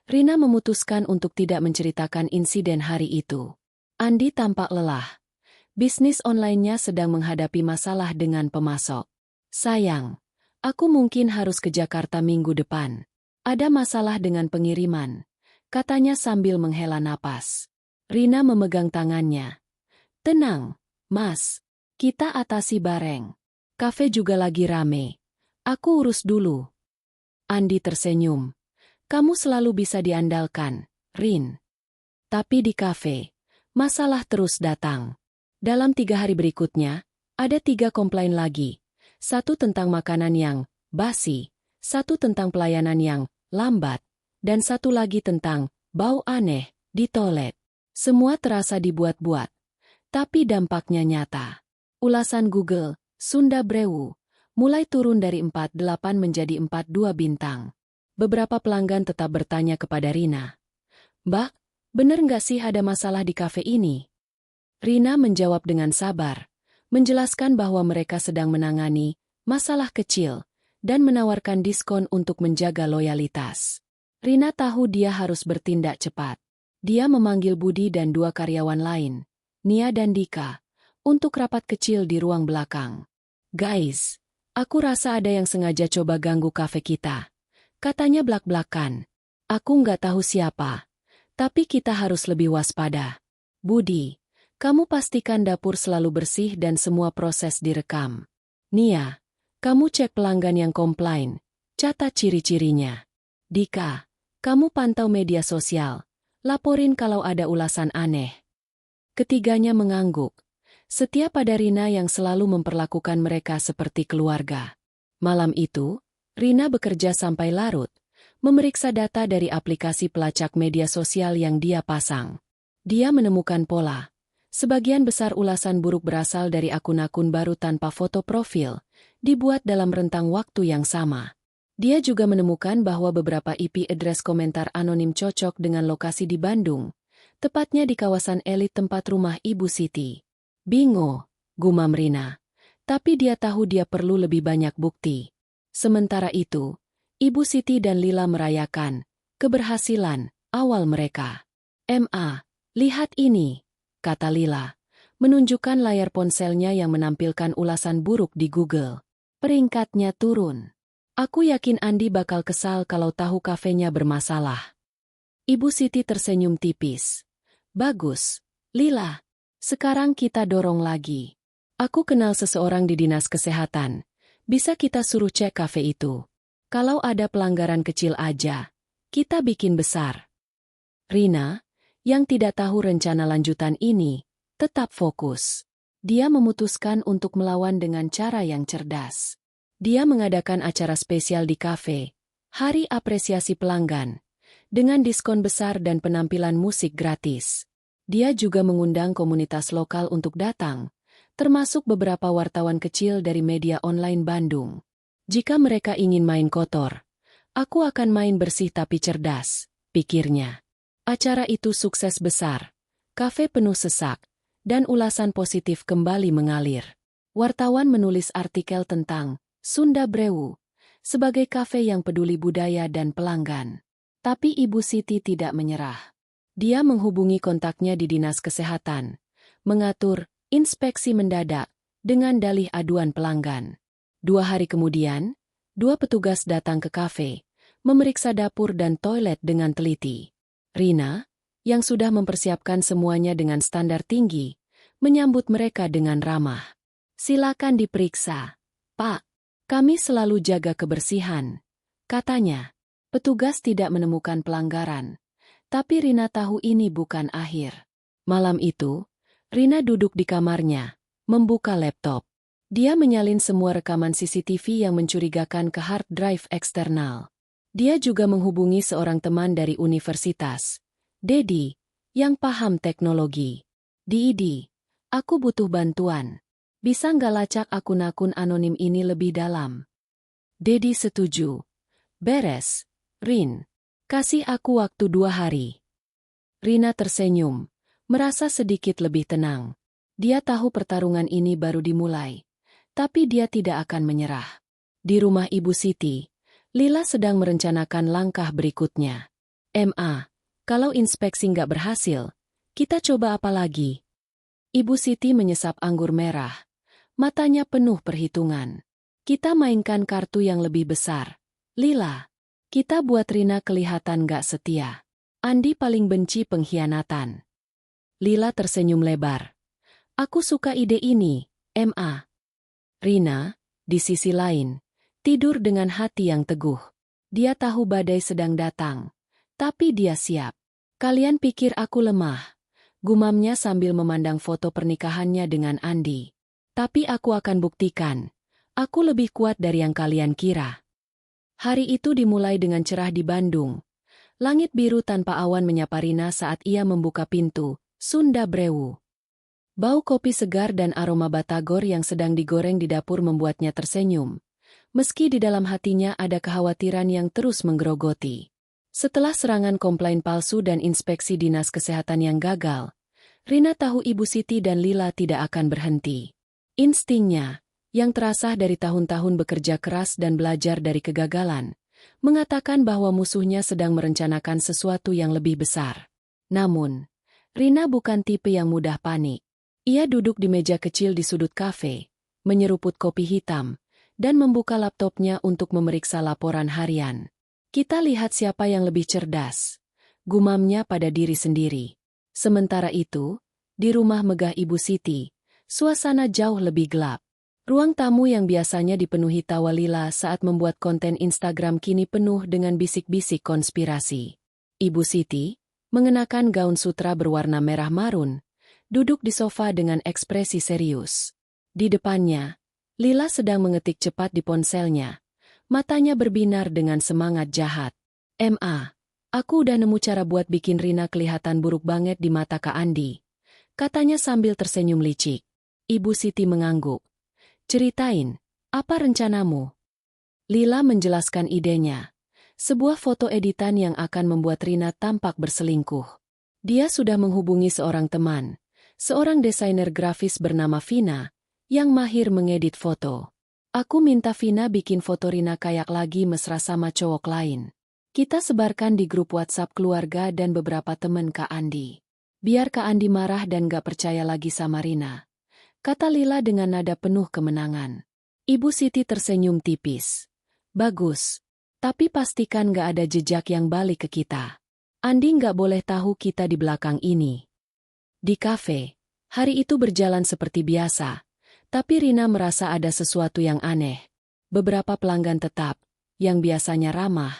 Rina memutuskan untuk tidak menceritakan insiden hari itu. Andi tampak lelah. Bisnis online-nya sedang menghadapi masalah dengan pemasok. "Sayang, aku mungkin harus ke Jakarta minggu depan. Ada masalah dengan pengiriman," katanya sambil menghela napas. Rina memegang tangannya. "Tenang, Mas. Kita atasi bareng. Kafe juga lagi rame. Aku urus dulu." Andi tersenyum. "Kamu selalu bisa diandalkan, Rin." Tapi di kafe, masalah terus datang. Dalam 3 hari berikutnya, ada 3 komplain lagi. 1 tentang makanan yang basi, 1 tentang pelayanan yang lambat, dan 1 lagi tentang bau aneh di toilet. Semua terasa dibuat-buat, tapi dampaknya nyata. Ulasan Google, Sunda Brewu, mulai turun dari 4,8 menjadi 4,2 bintang. Beberapa pelanggan tetap bertanya kepada Rina, "Mbak, bener nggak sih ada masalah di kafe ini?" Rina menjawab dengan sabar, menjelaskan bahwa mereka sedang menangani masalah kecil dan menawarkan diskon untuk menjaga loyalitas. Rina tahu dia harus bertindak cepat. Dia memanggil Budi dan 2 karyawan lain, Nia dan Dika, untuk rapat kecil di ruang belakang. "Guys, aku rasa ada yang sengaja coba ganggu kafe kita," katanya blak-blakan. "Aku nggak tahu siapa, tapi kita harus lebih waspada. Budi, kamu pastikan dapur selalu bersih dan semua proses direkam. Nia, kamu cek pelanggan yang komplain, catat ciri-cirinya. Dika, kamu pantau media sosial, laporin kalau ada ulasan aneh." Ketiganya mengangguk. Setia pada Rina yang selalu memperlakukan mereka seperti keluarga. Malam itu, Rina bekerja sampai larut, memeriksa data dari aplikasi pelacak media sosial yang dia pasang. Dia menemukan pola. Sebagian besar ulasan buruk berasal dari akun-akun baru tanpa foto profil, dibuat dalam rentang waktu yang sama. Dia juga menemukan bahwa beberapa IP address komentar anonim cocok dengan lokasi di Bandung, tepatnya di kawasan elit tempat rumah Ibu Siti. "Bingo," gumam Rina. Tapi dia tahu dia perlu lebih banyak bukti. Sementara itu, Ibu Siti dan Lila merayakan keberhasilan awal mereka. Lihat ini," kata Lila, menunjukkan layar ponselnya yang menampilkan ulasan buruk di Google. "Peringkatnya turun. Aku yakin Andi bakal kesal kalau tahu kafenya bermasalah." Ibu Siti tersenyum tipis. "Bagus, Lila. Sekarang kita dorong lagi. Aku kenal seseorang di dinas kesehatan. Bisa kita suruh cek kafe itu. Kalau ada pelanggaran kecil aja, kita bikin besar." Rina, yang tidak tahu rencana lanjutan ini, tetap fokus. Dia memutuskan untuk melawan dengan cara yang cerdas. Dia mengadakan acara spesial di kafe, Hari Apresiasi Pelanggan, dengan diskon besar dan penampilan musik gratis. Dia juga mengundang komunitas lokal untuk datang, termasuk beberapa wartawan kecil dari media online Bandung. Jika mereka ingin main kotor Aku akan main bersih tapi cerdas, pikirnya. Acara itu sukses besar. Kafe penuh sesak, dan ulasan positif kembali mengalir. Wartawan menulis artikel tentang Sunda Brewu sebagai kafe yang peduli budaya dan pelanggan. Tapi Ibu Siti tidak menyerah. Dia menghubungi kontaknya di Dinas Kesehatan, mengatur inspeksi mendadak dengan dalih aduan pelanggan. 2 hari kemudian, 2 petugas datang ke kafe, memeriksa dapur dan toilet dengan teliti. Rina, yang sudah mempersiapkan semuanya dengan standar tinggi, menyambut mereka dengan ramah. "Silakan diperiksa, Pak. Kami selalu jaga kebersihan," katanya. Petugas tidak menemukan pelanggaran. Tapi Rina tahu ini bukan akhir. Malam itu, Rina duduk di kamarnya, membuka laptop. Dia menyalin semua rekaman CCTV yang mencurigakan ke hard drive eksternal. Dia juga menghubungi seorang teman dari universitas, Dedi, yang paham teknologi. "Didi, aku butuh bantuan. Bisa nggak lacak akun-akun anonim ini lebih dalam?" Dedi setuju. "Beres, Rin. Kasih aku waktu 2 hari." Rina tersenyum, merasa sedikit lebih tenang. Dia tahu pertarungan ini baru dimulai. Tapi dia tidak akan menyerah. Di rumah Ibu Siti, Lila sedang merencanakan langkah berikutnya. Kalau inspeksi nggak berhasil, kita coba apa lagi?" Ibu Siti menyesap anggur merah. Matanya penuh perhitungan. "Kita mainkan kartu yang lebih besar, Lila. Kita buat Rina kelihatan gak setia. Andi paling benci pengkhianatan." Lila tersenyum lebar. "Aku suka ide ini, Ma." Rina, di sisi lain, tidur dengan hati yang teguh. Dia tahu badai sedang datang. Tapi dia siap. "Kalian pikir aku lemah?" gumamnya sambil memandang foto pernikahannya dengan Andi. "Tapi aku akan buktikan. Aku lebih kuat dari yang kalian kira." Hari itu dimulai dengan cerah di Bandung. Langit biru tanpa awan menyapa Rina saat ia membuka pintu Sunda Brewu. Bau kopi segar dan aroma batagor yang sedang digoreng di dapur membuatnya tersenyum. Meski di dalam hatinya ada kekhawatiran yang terus menggerogoti. Setelah serangan komplain palsu dan inspeksi Dinas Kesehatan yang gagal, Rina tahu Ibu Siti dan Lila tidak akan berhenti. Instingnya, yang terasah dari tahun-tahun bekerja keras dan belajar dari kegagalan, mengatakan bahwa musuhnya sedang merencanakan sesuatu yang lebih besar. Namun, Rina bukan tipe yang mudah panik. Ia duduk di meja kecil di sudut kafe, menyeruput kopi hitam, dan membuka laptopnya untuk memeriksa laporan harian. "Kita lihat siapa yang lebih cerdas," gumamnya pada diri sendiri. Sementara itu, di rumah megah Ibu Siti, suasana jauh lebih gelap. Ruang tamu yang biasanya dipenuhi tawa Lila saat membuat konten Instagram kini penuh dengan bisik-bisik konspirasi. Ibu Siti, mengenakan gaun sutra berwarna merah marun, duduk di sofa dengan ekspresi serius. Di depannya, Lila sedang mengetik cepat di ponselnya. Matanya berbinar dengan semangat jahat. Aku udah nemu cara buat bikin Rina kelihatan buruk banget di mata Kak Andi," katanya sambil tersenyum licik. Ibu Siti mengangguk. "Ceritain, apa rencanamu?" Lila menjelaskan idenya. Sebuah foto editan yang akan membuat Rina tampak berselingkuh. Dia sudah menghubungi seorang teman, seorang desainer grafis bernama Vina, yang mahir mengedit foto. "Aku minta Vina bikin foto Rina kayak lagi mesra sama cowok lain. Kita sebarkan di grup WhatsApp keluarga dan beberapa temen Kak Andi. Biar Kak Andi marah dan gak percaya lagi sama Rina," kata Lila dengan nada penuh kemenangan. Ibu Siti tersenyum tipis. "Bagus. Tapi pastikan gak ada jejak yang balik ke kita. Andi gak boleh tahu kita di belakang ini." Di kafe, hari itu berjalan seperti biasa. Tapi Rina merasa ada sesuatu yang aneh. Beberapa pelanggan tetap, yang biasanya ramah,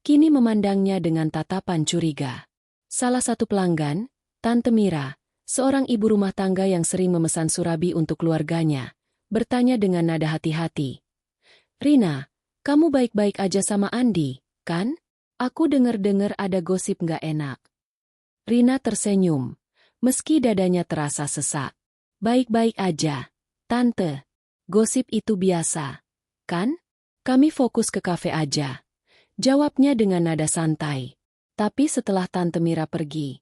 kini memandangnya dengan tatapan curiga. Salah satu pelanggan, Tante Mira, seorang ibu rumah tangga yang sering memesan surabi untuk keluarganya, bertanya dengan nada hati-hati. "Rina, kamu baik-baik aja sama Andi, kan? Aku dengar-dengar ada gosip nggak enak." Rina tersenyum, meski dadanya terasa sesak. "Baik-baik aja, Tante. Gosip itu biasa, kan? Kami fokus ke kafe aja." Jawabnya dengan nada santai. Tapi setelah Tante Mira pergi,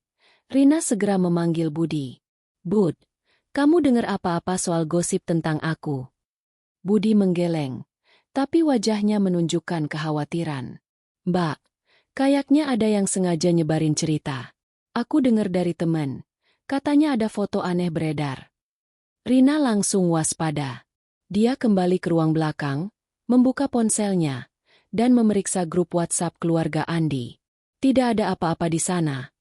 Rina segera memanggil Budi. Bud, kamu dengar apa-apa soal gosip tentang aku? Budi menggeleng, tapi wajahnya menunjukkan kekhawatiran. Mbak, kayaknya ada yang sengaja nyebarin cerita. Aku dengar dari teman, katanya ada foto aneh beredar. Rina langsung waspada. Dia kembali ke ruang belakang, membuka ponselnya, dan memeriksa grup WhatsApp keluarga Andi. Tidak ada apa-apa di sana,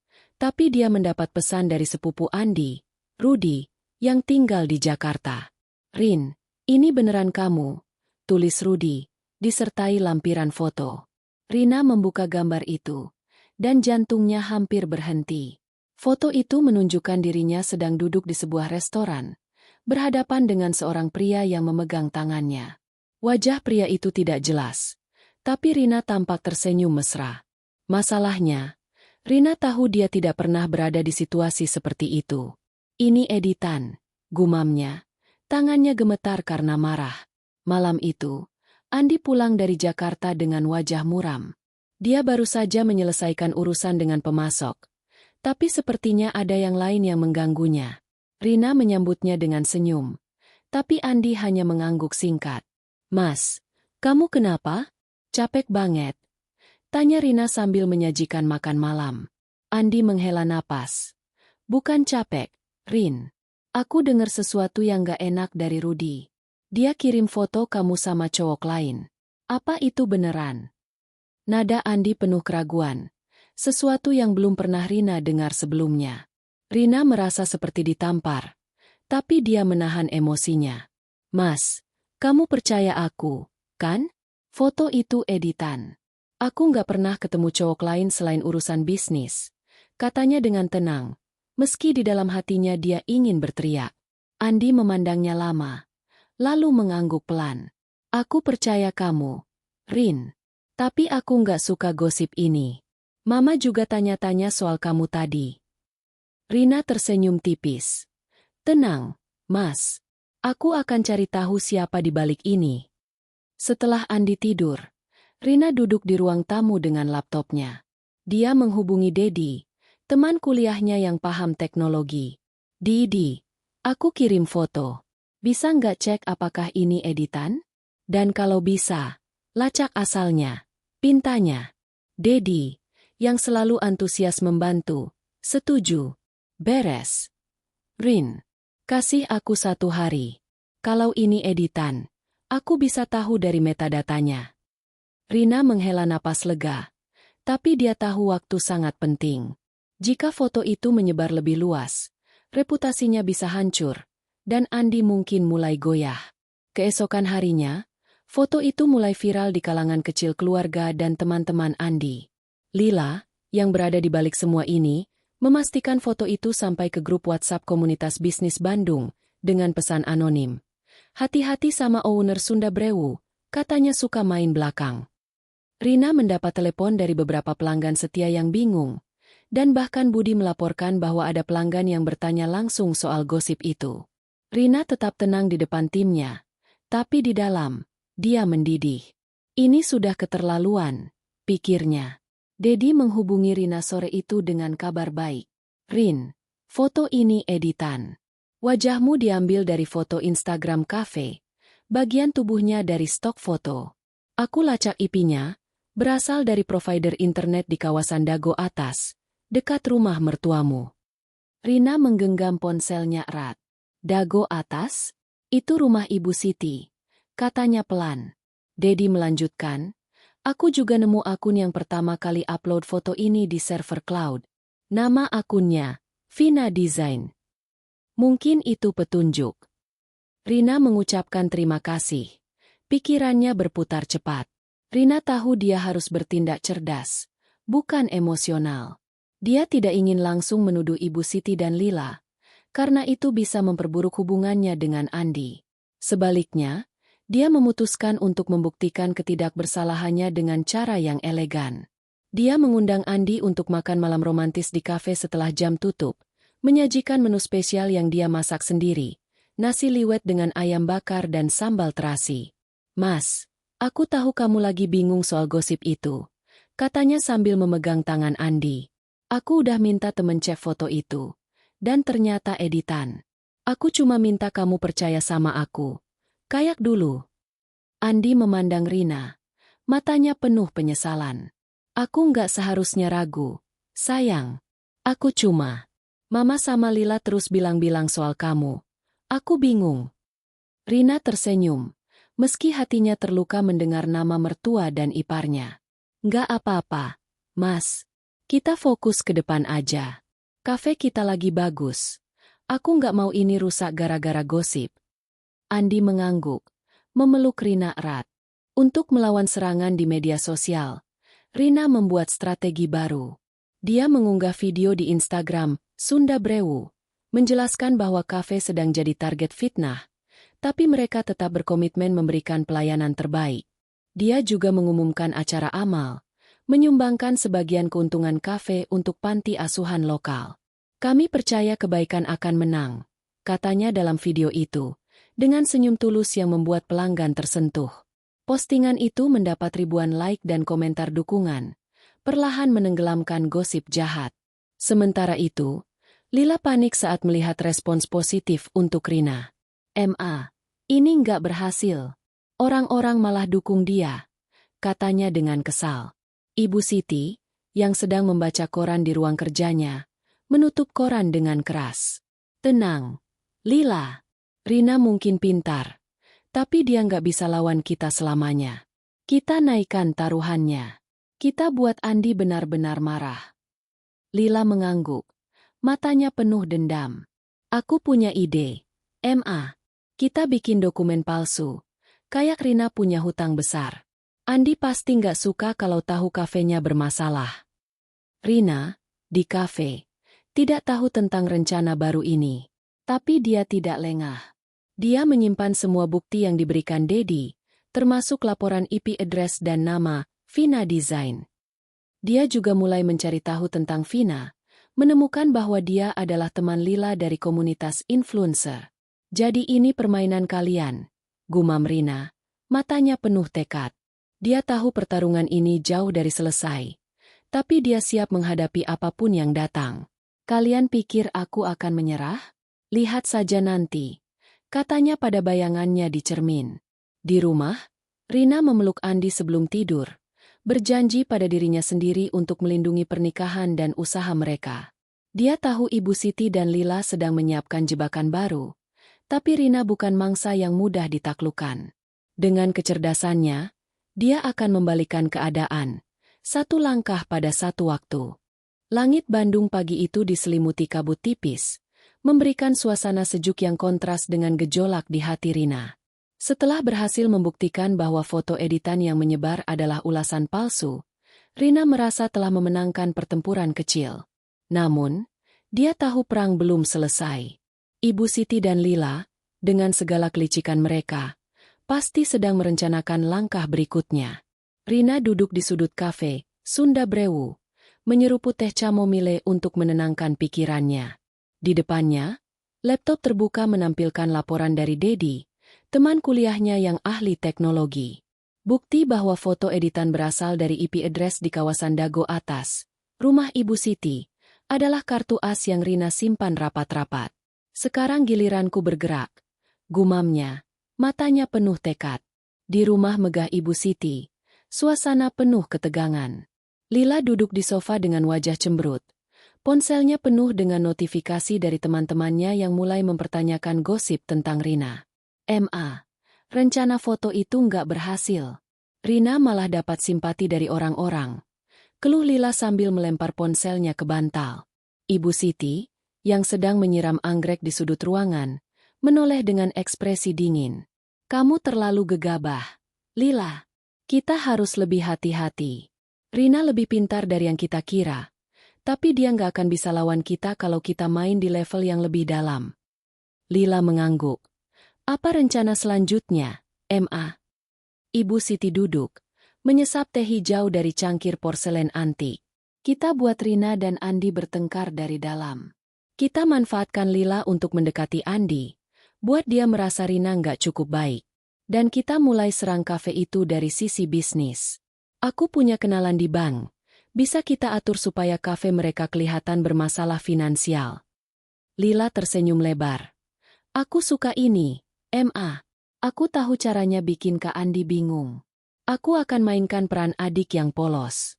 tapi dia mendapat pesan dari sepupu Andi, Rudi, yang tinggal di Jakarta. Rin, ini beneran kamu, tulis Rudi, disertai lampiran foto. Rina membuka gambar itu, dan jantungnya hampir berhenti. Foto itu menunjukkan dirinya sedang duduk di sebuah restoran, berhadapan dengan seorang pria yang memegang tangannya. Wajah pria itu tidak jelas, tapi Rina tampak tersenyum mesra. Masalahnya, Rina tahu dia tidak pernah berada di situasi seperti itu. Ini editan, gumamnya. Tangannya gemetar karena marah. Malam itu, Andi pulang dari Jakarta dengan wajah muram. Dia baru saja menyelesaikan urusan dengan pemasok. Tapi sepertinya ada yang lain yang mengganggunya. Rina menyambutnya dengan senyum. Tapi Andi hanya mengangguk singkat. Mas, kamu kenapa? Capek banget. Tanya Rina sambil menyajikan makan malam. Andi menghela napas. Bukan capek, Rin. Aku dengar sesuatu yang gak enak dari Rudi. Dia kirim foto kamu sama cowok lain. Apa itu beneran? Nada Andi penuh keraguan. Sesuatu yang belum pernah Rina dengar sebelumnya. Rina merasa seperti ditampar. Tapi dia menahan emosinya. Mas, kamu percaya aku, kan? Foto itu editan. Aku nggak pernah ketemu cowok lain selain urusan bisnis. Katanya dengan tenang, meski di dalam hatinya dia ingin berteriak. Andi memandangnya lama, lalu mengangguk pelan. Aku percaya kamu, Rin. Tapi aku nggak suka gosip ini. Mama juga tanya-tanya soal kamu tadi. Rina tersenyum tipis. Tenang, Mas. Aku akan cari tahu siapa di balik ini. Setelah Andi tidur, Rina duduk di ruang tamu dengan laptopnya. Dia menghubungi Dedi, teman kuliahnya yang paham teknologi. Didi, aku kirim foto. Bisa nggak cek apakah ini editan? Dan kalau bisa, lacak asalnya. Pintanya. Dedi, yang selalu antusias membantu, setuju. Beres. Rin, kasih aku 1 hari. Kalau ini editan, aku bisa tahu dari metadatanya. Rina menghela napas lega, tapi dia tahu waktu sangat penting. Jika foto itu menyebar lebih luas, reputasinya bisa hancur, dan Andi mungkin mulai goyah. Keesokan harinya, foto itu mulai viral di kalangan kecil keluarga dan teman-teman Andi. Lila, yang berada di balik semua ini, memastikan foto itu sampai ke grup WhatsApp komunitas bisnis Bandung, dengan pesan anonim. Hati-hati sama owner Sunda Brewu, katanya suka main belakang. Rina mendapat telepon dari beberapa pelanggan setia yang bingung, dan bahkan Budi melaporkan bahwa ada pelanggan yang bertanya langsung soal gosip itu. Rina tetap tenang di depan timnya, tapi di dalam, dia mendidih. Ini sudah keterlaluan, pikirnya. Dedi menghubungi Rina sore itu dengan kabar baik. Rin, foto ini editan. Wajahmu diambil dari foto Instagram cafe, bagian tubuhnya dari stok foto. Aku lacak IP-nya, berasal dari provider internet di kawasan Dago Atas, dekat rumah mertuamu. Rina menggenggam ponselnya erat. Dago Atas? Itu rumah Ibu Siti, katanya pelan. Dedi melanjutkan, aku juga nemu akun yang pertama kali upload foto ini di server cloud. Nama akunnya, Vina Design. Mungkin itu petunjuk. Rina mengucapkan terima kasih. Pikirannya berputar cepat. Rina tahu dia harus bertindak cerdas, bukan emosional. Dia tidak ingin langsung menuduh Ibu Siti dan Lila, karena itu bisa memperburuk hubungannya dengan Andi. Sebaliknya, dia memutuskan untuk membuktikan ketidakbersalahannya dengan cara yang elegan. Dia mengundang Andi untuk makan malam romantis di kafe setelah jam tutup, menyajikan menu spesial yang dia masak sendiri, nasi liwet dengan ayam bakar dan sambal terasi. Mas, aku tahu kamu lagi bingung soal gosip itu, Katanya sambil memegang tangan Andi. Aku udah minta temen cek foto itu. Dan ternyata editan. Aku cuma minta kamu percaya sama aku. Kayak dulu. Andi memandang Rina. Matanya penuh penyesalan. Aku nggak seharusnya ragu. Sayang. Aku cuma. Mama sama Lila terus bilang-bilang soal kamu. Aku bingung. Rina tersenyum. Meski hatinya terluka mendengar nama mertua dan iparnya. Nggak apa-apa, Mas. Kita fokus ke depan aja. Kafe kita lagi bagus. Aku nggak mau ini rusak gara-gara gosip. Andi mengangguk, memeluk Rina erat. Untuk melawan serangan di media sosial, Rina membuat strategi baru. Dia mengunggah video di Instagram, Sunda Brewu, menjelaskan bahwa kafe sedang jadi target fitnah, tapi mereka tetap berkomitmen memberikan pelayanan terbaik. Dia juga mengumumkan acara amal, menyumbangkan sebagian keuntungan kafe untuk panti asuhan lokal. Kami percaya kebaikan akan menang, katanya dalam video itu, dengan senyum tulus yang membuat pelanggan tersentuh. Postingan itu mendapat ribuan like dan komentar dukungan, perlahan menenggelamkan gosip jahat. Sementara itu, Lila panik saat melihat respons positif untuk Rina. Ini nggak berhasil. Orang-orang malah dukung dia, katanya dengan kesal. Ibu Siti, yang sedang membaca koran di ruang kerjanya, menutup koran dengan keras. Tenang, Lila. Rina mungkin pintar, tapi dia nggak bisa lawan kita selamanya. Kita naikkan taruhannya. Kita buat Andi benar-benar marah. Lila mengangguk, matanya penuh dendam. Aku punya ide. Kita bikin dokumen palsu. Kayak Rina punya hutang besar. Andi pasti nggak suka kalau tahu kafenya bermasalah. Rina, di kafe, tidak tahu tentang rencana baru ini. Tapi dia tidak lengah. Dia menyimpan semua bukti yang diberikan Dedi, termasuk laporan IP address dan nama, Vina Design. Dia juga mulai mencari tahu tentang Vina, menemukan bahwa dia adalah teman Lila dari komunitas influencer. Jadi ini permainan kalian, gumam Rina, matanya penuh tekad. Dia tahu pertarungan ini jauh dari selesai, tapi dia siap menghadapi apapun yang datang. Kalian pikir aku akan menyerah? Lihat saja nanti, katanya pada bayangannya di cermin. Di rumah, Rina memeluk Andi sebelum tidur, berjanji pada dirinya sendiri untuk melindungi pernikahan dan usaha mereka. Dia tahu Ibu Siti dan Lila sedang menyiapkan jebakan baru, tapi Rina bukan mangsa yang mudah ditaklukkan. Dengan kecerdasannya, dia akan membalikan keadaan, satu langkah pada satu waktu. Langit Bandung pagi itu diselimuti kabut tipis, memberikan suasana sejuk yang kontras dengan gejolak di hati Rina. Setelah berhasil membuktikan bahwa foto editan yang menyebar adalah ulasan palsu, Rina merasa telah memenangkan pertempuran kecil. Namun, dia tahu perang belum selesai. Ibu Siti dan Lila, dengan segala kelicikan mereka, pasti sedang merencanakan langkah berikutnya. Rina duduk di sudut kafe, Sunda Brewu, menyeruput teh chamomile untuk menenangkan pikirannya. Di depannya, laptop terbuka menampilkan laporan dari Dedi, teman kuliahnya yang ahli teknologi. Bukti bahwa foto editan berasal dari IP address di kawasan Dago Atas, rumah Ibu Siti, adalah kartu as yang Rina simpan rapat-rapat. Sekarang giliranku bergerak, gumamnya. Matanya penuh tekad. Di rumah megah Ibu Siti, suasana penuh ketegangan. Lila duduk di sofa dengan wajah cemberut. Ponselnya penuh dengan notifikasi dari teman-temannya yang mulai mempertanyakan gosip tentang Rina. Rencana foto itu nggak berhasil. Rina malah dapat simpati dari orang-orang. Keluh Lila sambil melempar ponselnya ke bantal. Ibu Siti, yang sedang menyiram anggrek di sudut ruangan, menoleh dengan ekspresi dingin. Kamu terlalu gegabah. Lila, kita harus lebih hati-hati. Rina lebih pintar dari yang kita kira. Tapi dia nggak akan bisa lawan kita kalau kita main di level yang lebih dalam. Lila mengangguk. Apa rencana selanjutnya, Ibu Siti duduk, menyesap teh hijau dari cangkir porselen antik. Kita buat Rina dan Andi bertengkar dari dalam. Kita manfaatkan Lila untuk mendekati Andi, buat dia merasa Rina nggak cukup baik. Dan kita mulai serang kafe itu dari sisi bisnis. Aku punya kenalan di bank. Bisa kita atur supaya kafe mereka kelihatan bermasalah finansial. Lila tersenyum lebar. Aku suka ini, Ma. Aku tahu caranya bikin Kak Andi bingung. Aku akan mainkan peran adik yang polos.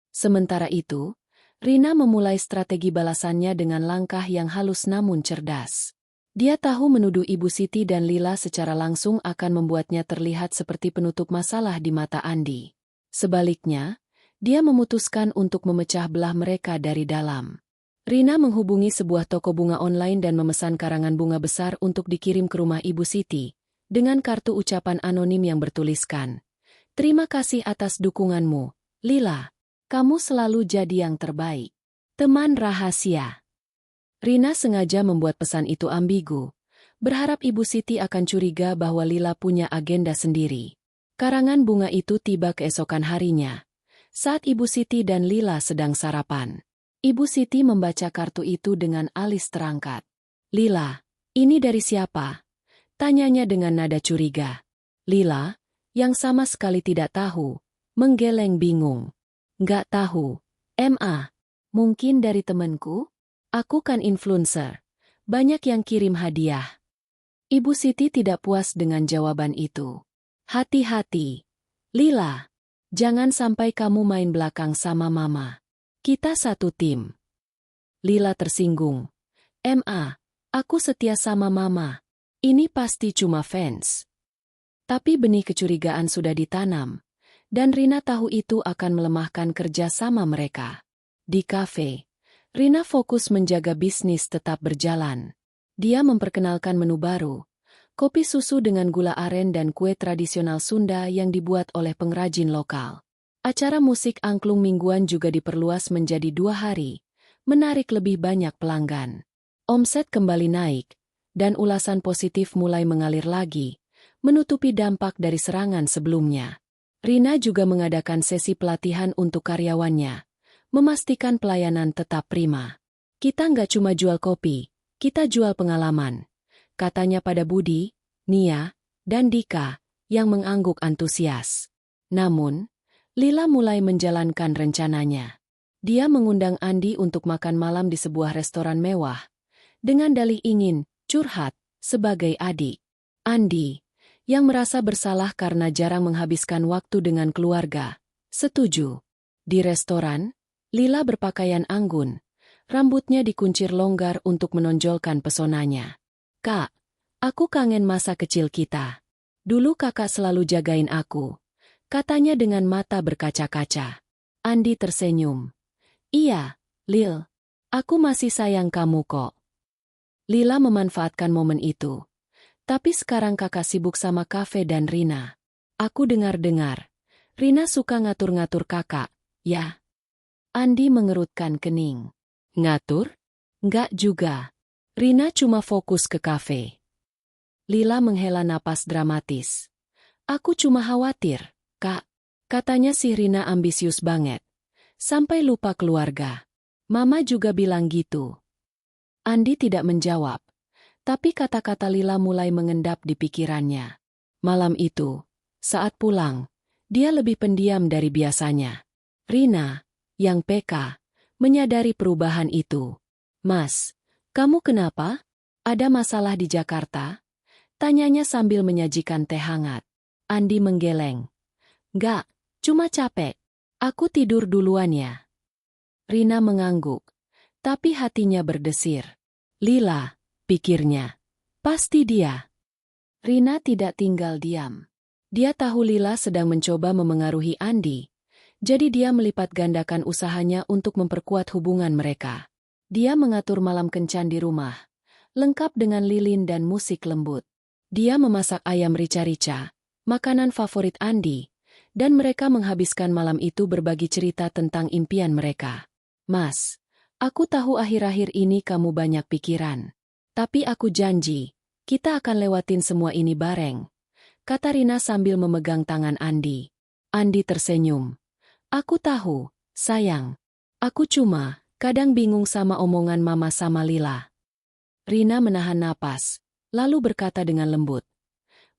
Sementara itu, Rina memulai strategi balasannya dengan langkah yang halus namun cerdas. Dia tahu menuduh Ibu Siti dan Lila secara langsung akan membuatnya terlihat seperti penutup masalah di mata Andi. Sebaliknya, dia memutuskan untuk memecah belah mereka dari dalam. Rina menghubungi sebuah toko bunga online dan memesan karangan bunga besar untuk dikirim ke rumah Ibu Siti, dengan kartu ucapan anonim yang bertuliskan, "Terima kasih atas dukunganmu, Lila. Kamu selalu jadi yang terbaik. Teman rahasia." Rina sengaja membuat pesan itu ambigu, berharap Ibu Siti akan curiga bahwa Lila punya agenda sendiri. Karangan bunga itu tiba keesokan harinya, saat Ibu Siti dan Lila sedang sarapan. Ibu Siti membaca kartu itu dengan alis terangkat. "Lila, ini dari siapa?" tanyanya dengan nada curiga. Lila, yang sama sekali tidak tahu, menggeleng bingung. "Nggak tahu, Ma. Mungkin dari temanku? Aku kan influencer. Banyak yang kirim hadiah." Ibu Siti tidak puas dengan jawaban itu. "Hati-hati, Lila. Jangan sampai kamu main belakang sama Mama. Kita satu tim." Lila tersinggung. "Ma, aku setia sama Mama. Ini pasti cuma fans." Tapi benih kecurigaan sudah ditanam, dan Rina tahu itu akan melemahkan kerja sama mereka. Di kafe, Rina fokus menjaga bisnis tetap berjalan. Dia memperkenalkan menu baru, kopi susu dengan gula aren dan kue tradisional Sunda yang dibuat oleh pengrajin lokal. Acara musik angklung mingguan juga diperluas menjadi 2 hari, menarik lebih banyak pelanggan. Omset kembali naik, dan ulasan positif mulai mengalir lagi, menutupi dampak dari serangan sebelumnya. Rina juga mengadakan sesi pelatihan untuk karyawannya, memastikan pelayanan tetap prima. "Kita nggak cuma jual kopi, kita jual pengalaman," katanya pada Budi, Nia, dan Dika, yang mengangguk antusias. Namun, Lila mulai menjalankan rencananya. Dia mengundang Andi untuk makan malam di sebuah restoran mewah, dengan dalih ingin curhat sebagai adik. Andi, yang merasa bersalah karena jarang menghabiskan waktu dengan keluarga, setuju. Di restoran, Lila berpakaian anggun, rambutnya dikuncir longgar untuk menonjolkan pesonanya. "Kak, aku kangen masa kecil kita. Dulu kakak selalu jagain aku," katanya dengan mata berkaca-kaca. Andi tersenyum. "Iya, Lil. Aku masih sayang kamu kok." Lila memanfaatkan momen itu. "Tapi sekarang kakak sibuk sama kafe dan Rina. Aku dengar-dengar, Rina suka ngatur-ngatur kakak, ya?" Andi mengerutkan kening. "Ngatur? Nggak juga. Rina cuma fokus ke kafe." Lila menghela napas dramatis. "Aku cuma khawatir, Kak," katanya si Rina ambisius banget. "Sampai lupa keluarga. Mama juga bilang gitu." Andi tidak menjawab, tapi kata-kata Lila mulai mengendap di pikirannya. Malam itu, saat pulang, dia lebih pendiam dari biasanya. Rina, yang peka, menyadari perubahan itu. "Mas, kamu kenapa? Ada masalah di Jakarta?" tanyanya sambil menyajikan teh hangat. Andi menggeleng. "Nggak, cuma capek. Aku tidur duluan ya." Rina mengangguk, tapi hatinya berdesir. "Lila," pikirnya. "Pasti dia." Rina tidak tinggal diam. Dia tahu Lila sedang mencoba memengaruhi Andi, jadi dia melipat gandakan usahanya untuk memperkuat hubungan mereka. Dia mengatur malam kencan di rumah, lengkap dengan lilin dan musik lembut. Dia memasak ayam rica-rica, makanan favorit Andi, dan mereka menghabiskan malam itu berbagi cerita tentang impian mereka. "Mas, aku tahu akhir-akhir ini kamu banyak pikiran. Tapi aku janji, kita akan lewatin semua ini bareng," kata Rina sambil memegang tangan Andi. Andi tersenyum. "Aku tahu, sayang. Aku cuma kadang bingung sama omongan Mama sama Lila." Rina menahan napas, lalu berkata dengan lembut,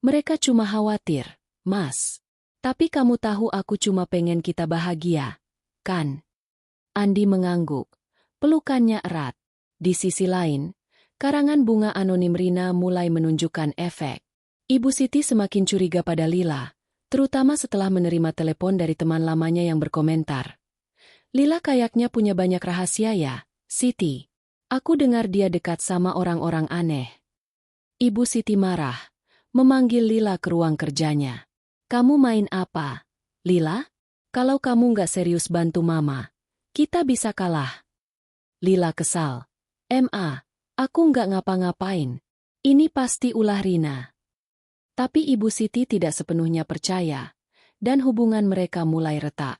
"Mereka cuma khawatir, Mas. Tapi kamu tahu aku cuma pengen kita bahagia, kan? Andi mengangguk. Pelukannya erat. Di sisi lain, karangan bunga anonim Rina mulai menunjukkan efek. Ibu Siti semakin curiga pada Lila, terutama setelah menerima telepon dari teman lamanya yang berkomentar. Lila kayaknya punya banyak rahasia ya, Siti. Aku dengar dia dekat sama orang-orang aneh. Ibu Siti marah, memanggil Lila ke ruang kerjanya. Kamu main apa, Lila? Kalau kamu nggak serius bantu Mama, kita bisa kalah. Lila kesal. Aku nggak ngapa-ngapain. Ini pasti ulah Rina. Tapi Ibu Siti tidak sepenuhnya percaya, dan hubungan mereka mulai retak.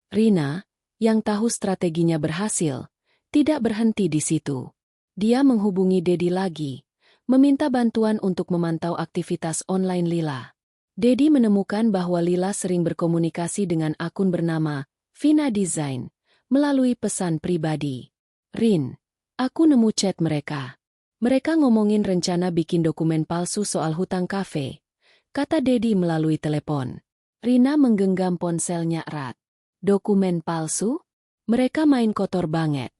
Rina, yang tahu strateginya berhasil, tidak berhenti di situ. Dia menghubungi Dedi lagi, meminta bantuan untuk memantau aktivitas online Lila. Dedi menemukan bahwa Lila sering berkomunikasi dengan akun bernama Vina Design melalui pesan pribadi. Rin, aku nemu chat mereka. Mereka ngomongin rencana bikin dokumen palsu soal hutang kafe, kata Dedi melalui telepon. Rina menggenggam ponselnya erat. Dokumen palsu? Mereka main kotor banget,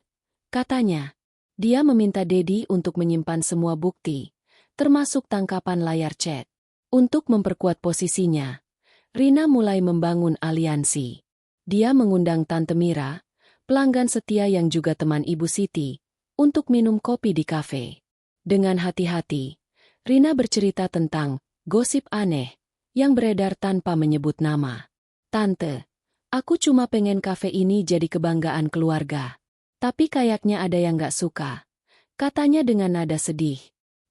katanya. Dia meminta Dedi untuk menyimpan semua bukti, termasuk tangkapan layar chat. Untuk memperkuat posisinya, Rina mulai membangun aliansi. Dia mengundang Tante Mira, pelanggan setia yang juga teman Ibu Siti, untuk minum kopi di kafe. Dengan hati-hati, Rina bercerita tentang gosip aneh yang beredar tanpa menyebut nama. Tante, aku cuma pengen kafe ini jadi kebanggaan keluarga. Tapi kayaknya ada yang gak suka, katanya dengan nada sedih.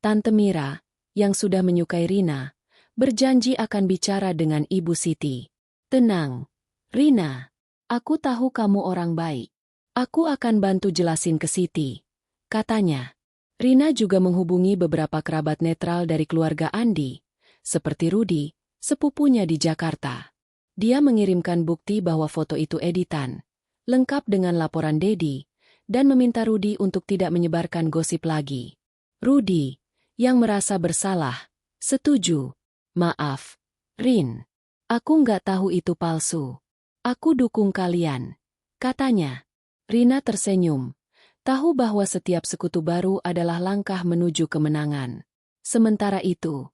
Tante Mira, yang sudah menyukai Rina, berjanji akan bicara dengan Ibu Siti. Tenang, Rina. Aku tahu kamu orang baik. Aku akan bantu jelasin ke Siti, katanya. Rina juga menghubungi beberapa kerabat netral dari keluarga Andi, seperti Rudi, sepupunya di Jakarta. Dia mengirimkan bukti bahwa foto itu editan, lengkap dengan laporan Dedi, dan meminta Rudi untuk tidak menyebarkan gosip lagi. Rudi, yang merasa bersalah, setuju. Maaf, Rin. Aku nggak tahu itu palsu. Aku dukung kalian, katanya. Rina tersenyum, tahu bahwa setiap sekutu baru adalah langkah menuju kemenangan. Sementara itu,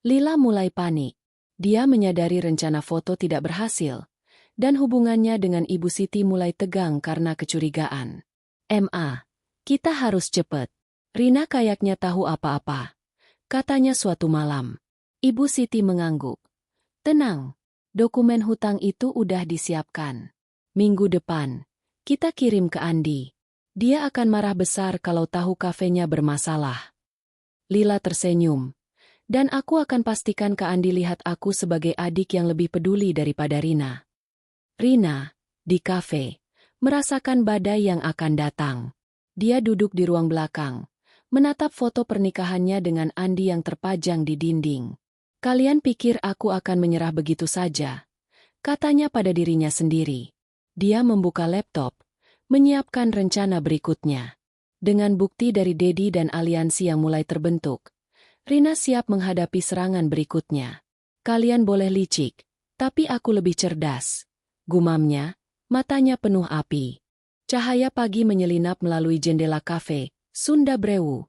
Lila mulai panik. Dia menyadari rencana foto tidak berhasil, dan hubungannya dengan Ibu Siti mulai tegang karena kecurigaan. Kita harus cepat. Rina kayaknya tahu apa-apa, katanya suatu malam. Ibu Siti mengangguk. Tenang, dokumen hutang itu udah disiapkan. Minggu depan, kita kirim ke Andi. Dia akan marah besar kalau tahu kafenya bermasalah. Lila tersenyum. Dan aku akan pastikan Kak Andi lihat aku sebagai adik yang lebih peduli daripada Rina. Rina, di kafe, merasakan badai yang akan datang. Dia duduk di ruang belakang, menatap foto pernikahannya dengan Andi yang terpajang di dinding. Kalian pikir aku akan menyerah begitu saja? Katanya pada dirinya sendiri. Dia membuka laptop, menyiapkan rencana berikutnya. Dengan bukti dari Dedi dan aliansi yang mulai terbentuk, Rina siap menghadapi serangan berikutnya. Kalian boleh licik, tapi aku lebih cerdas. Gumamnya, matanya penuh api. Cahaya pagi menyelinap melalui jendela kafe, Sunda Brewu,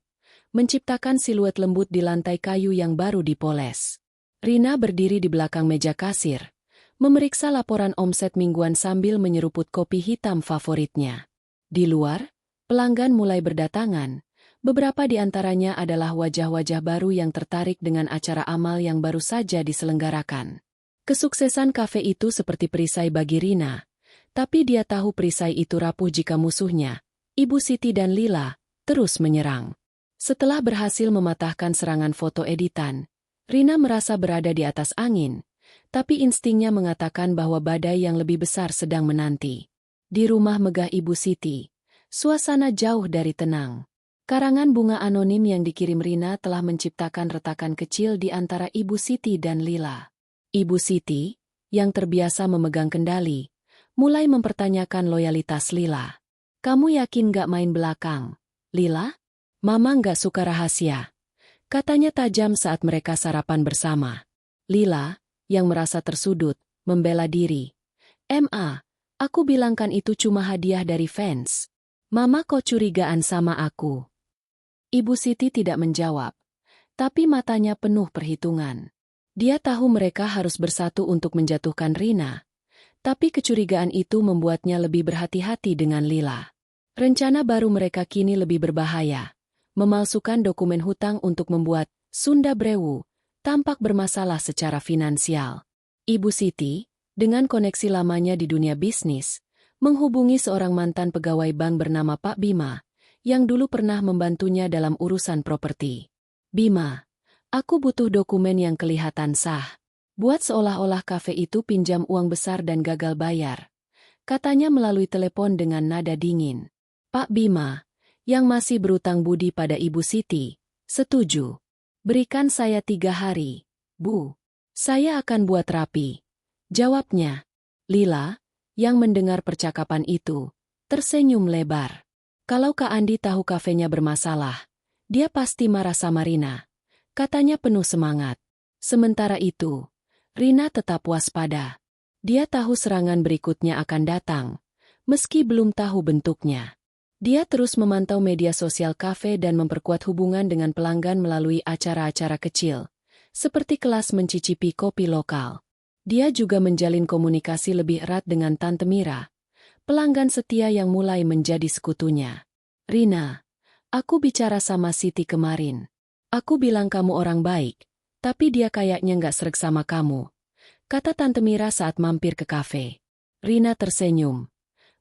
menciptakan siluet lembut di lantai kayu yang baru dipoles. Rina berdiri di belakang meja kasir, memeriksa laporan omset mingguan sambil menyeruput kopi hitam favoritnya. Di luar, pelanggan mulai berdatangan. Beberapa di antaranya adalah wajah-wajah baru yang tertarik dengan acara amal yang baru saja diselenggarakan. Kesuksesan kafe itu seperti perisai bagi Rina, tapi dia tahu perisai itu rapuh jika musuhnya, Ibu Siti dan Lila, terus menyerang. Setelah berhasil mematahkan serangan foto editan, Rina merasa berada di atas angin, tapi instingnya mengatakan bahwa badai yang lebih besar sedang menanti. Di rumah megah Ibu Siti, suasana jauh dari tenang. Karangan bunga anonim yang dikirim Rina telah menciptakan retakan kecil di antara Ibu Siti dan Lila. Ibu Siti, yang terbiasa memegang kendali, mulai mempertanyakan loyalitas Lila. Kamu yakin gak main belakang, Lila? Mama gak suka rahasia, katanya tajam saat mereka sarapan bersama. Lila, yang merasa tersudut, membela diri. Aku bilangkan itu cuma hadiah dari fans. Mama kok curigaan sama aku? Ibu Siti tidak menjawab, tapi matanya penuh perhitungan. Dia tahu mereka harus bersatu untuk menjatuhkan Rina, tapi kecurigaan itu membuatnya lebih berhati-hati dengan Lila. Rencana baru mereka kini lebih berbahaya. Memalsukan dokumen hutang untuk membuat Sunda Brewu tampak bermasalah secara finansial. Ibu Siti, dengan koneksi lamanya di dunia bisnis, menghubungi seorang mantan pegawai bank bernama Pak Bima, yang dulu pernah membantunya dalam urusan properti. Bima, aku butuh dokumen yang kelihatan sah. Buat seolah-olah kafe itu pinjam uang besar dan gagal bayar. Katanya melalui telepon dengan nada dingin. Pak Bima, yang masih berutang budi pada Ibu Siti, setuju. Berikan saya 3 hari, Bu. Saya akan buat rapi. Jawabnya. Lila, yang mendengar percakapan itu, tersenyum lebar. Kalau Kak Andi tahu kafenya bermasalah, dia pasti marah sama Rina. Katanya penuh semangat. Sementara itu, Rina tetap waspada. Dia tahu serangan berikutnya akan datang, meski belum tahu bentuknya. Dia terus memantau media sosial kafe dan memperkuat hubungan dengan pelanggan melalui acara-acara kecil, seperti kelas mencicipi kopi lokal. Dia juga menjalin komunikasi lebih erat dengan Tante Mira, pelanggan setia yang mulai menjadi sekutunya. Rina, aku bicara sama Siti kemarin. Aku bilang kamu orang baik, tapi dia kayaknya nggak sreg sama kamu, kata Tante Mira saat mampir ke kafe. Rina tersenyum.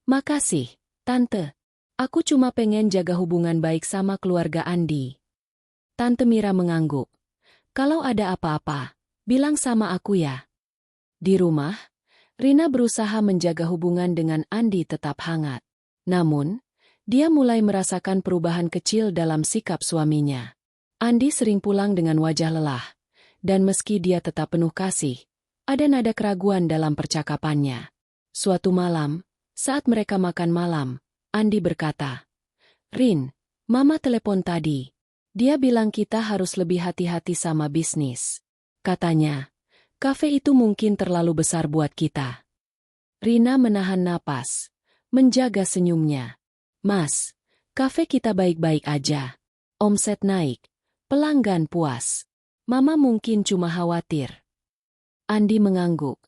Makasih, Tante. Aku cuma pengen jaga hubungan baik sama keluarga Andi. Tante Mira mengangguk. Kalau ada apa-apa, bilang sama aku ya. Di rumah, Rina berusaha menjaga hubungan dengan Andi tetap hangat. Namun, dia mulai merasakan perubahan kecil dalam sikap suaminya. Andi sering pulang dengan wajah lelah, dan meski dia tetap penuh kasih, ada nada keraguan dalam percakapannya. Suatu malam, saat mereka makan malam, Andi berkata, "Rin, Mama telepon tadi. Dia bilang kita harus lebih hati-hati sama bisnis. Katanya, kafe itu mungkin terlalu besar buat kita." Rina menahan napas, menjaga senyumnya. "Mas, kafe kita baik-baik aja. Omset naik, pelanggan puas. Mama mungkin cuma khawatir." Andi mengangguk,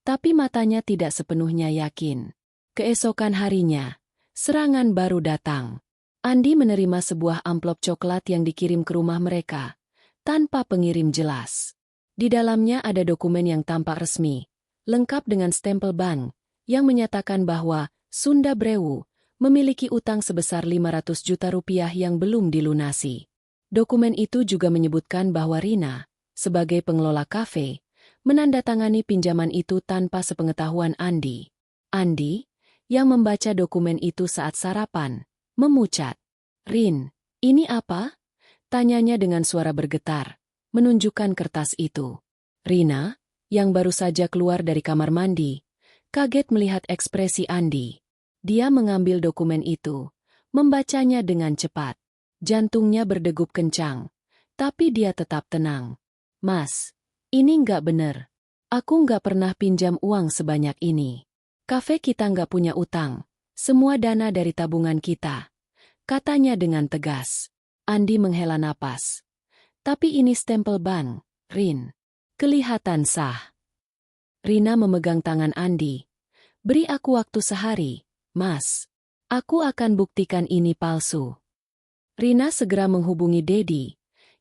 tapi matanya tidak sepenuhnya yakin. Keesokan harinya, serangan baru datang. Andi menerima sebuah amplop coklat yang dikirim ke rumah mereka, tanpa pengirim jelas. Di dalamnya ada dokumen yang tampak resmi, lengkap dengan stempel bank, yang menyatakan bahwa Sunda Brewu memiliki utang sebesar 500 juta rupiah yang belum dilunasi. Dokumen itu juga menyebutkan bahwa Rina, sebagai pengelola kafe, menandatangani pinjaman itu tanpa sepengetahuan Andi. Andi, yang membaca dokumen itu saat sarapan, memucat. "Rin, ini apa?" tanyanya dengan suara bergetar, menunjukkan kertas itu. Rina, yang baru saja keluar dari kamar mandi, kaget melihat ekspresi Andi. Dia mengambil dokumen itu, membacanya dengan cepat. Jantungnya berdegup kencang, tapi dia tetap tenang. "Mas, ini nggak bener. Aku nggak pernah pinjam uang sebanyak ini. Kafe kita nggak punya utang. Semua dana dari tabungan kita," katanya dengan tegas. Andi menghela napas. "Tapi ini stempel bank, Rin. Kelihatan sah." Rina memegang tangan Andi. "Beri aku waktu sehari, Mas. Aku akan buktikan ini palsu." Rina segera menghubungi Dedi,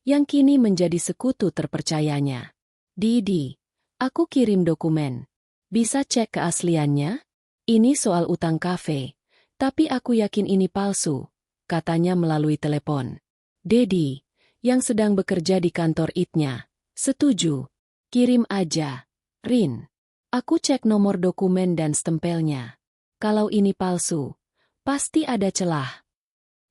yang kini menjadi sekutu terpercayanya. "Didi, aku kirim dokumen. Bisa cek keasliannya? Ini soal utang kafe, tapi aku yakin ini palsu," katanya melalui telepon. Dedi, yang sedang bekerja di kantor IT-nya, setuju. "Kirim aja, Rin. Aku cek nomor dokumen dan stempelnya. Kalau ini palsu, pasti ada celah."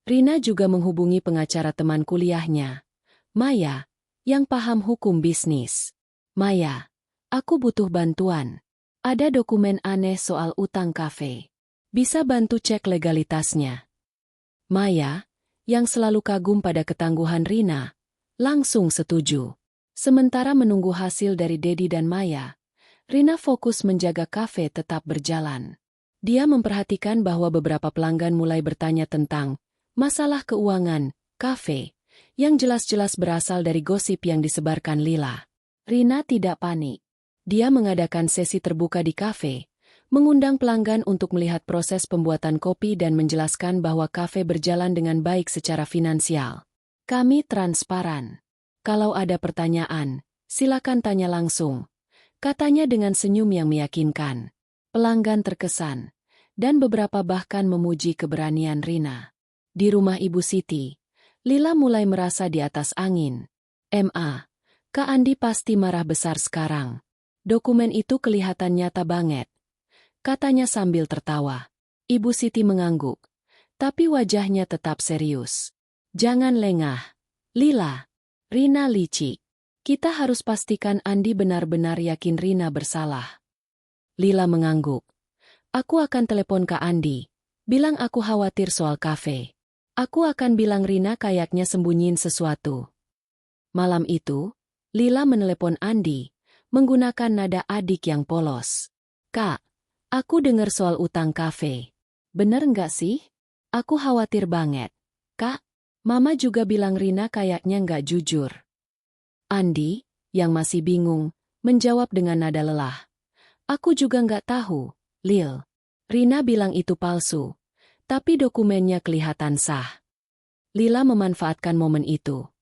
Rina juga menghubungi pengacara teman kuliahnya, Maya, yang paham hukum bisnis. "Maya, aku butuh bantuan. Ada dokumen aneh soal utang kafe. Bisa bantu cek legalitasnya?" Maya, yang selalu kagum pada ketangguhan Rina, langsung setuju. Sementara menunggu hasil dari Dedi dan Maya, Rina fokus menjaga kafe tetap berjalan. Dia memperhatikan bahwa beberapa pelanggan mulai bertanya tentang masalah keuangan kafe, yang jelas-jelas berasal dari gosip yang disebarkan Lila. Rina tidak panik. Dia mengadakan sesi terbuka di kafe, mengundang pelanggan untuk melihat proses pembuatan kopi dan menjelaskan bahwa kafe berjalan dengan baik secara finansial. Kami transparan. Kalau ada pertanyaan, silakan tanya langsung, katanya dengan senyum yang meyakinkan. Pelanggan terkesan, dan beberapa bahkan memuji keberanian Rina. Di rumah Ibu Siti, Lila mulai merasa di atas angin. Kak Andi pasti marah besar sekarang. Dokumen itu kelihatan nyata banget, katanya sambil tertawa. Ibu Siti mengangguk, tapi wajahnya tetap serius. Jangan lengah, Lila. Rina licik. Kita harus pastikan Andi benar-benar yakin Rina bersalah. Lila mengangguk. Aku akan telepon Kak Andi. Bilang aku khawatir soal kafe. Aku akan bilang Rina kayaknya sembunyiin sesuatu. Malam itu, Lila menelepon Andi, menggunakan nada adik yang polos. Kak, aku dengar soal utang kafe. Bener nggak sih? Aku khawatir banget. Kak, Mama juga bilang Rina kayaknya nggak jujur. Andi, yang masih bingung, menjawab dengan nada lelah. Aku juga nggak tahu, Lil. Rina bilang itu palsu, tapi dokumennya kelihatan sah. Lila memanfaatkan momen itu.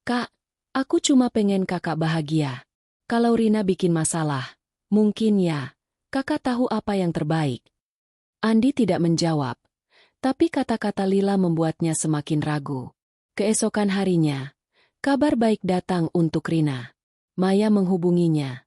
Kak, aku cuma pengen kakak bahagia. Kalau Rina bikin masalah, mungkin ya, kakak tahu apa yang terbaik. Andi tidak menjawab, tapi kata-kata Lila membuatnya semakin ragu. Keesokan harinya, kabar baik datang untuk Rina. Maya menghubunginya.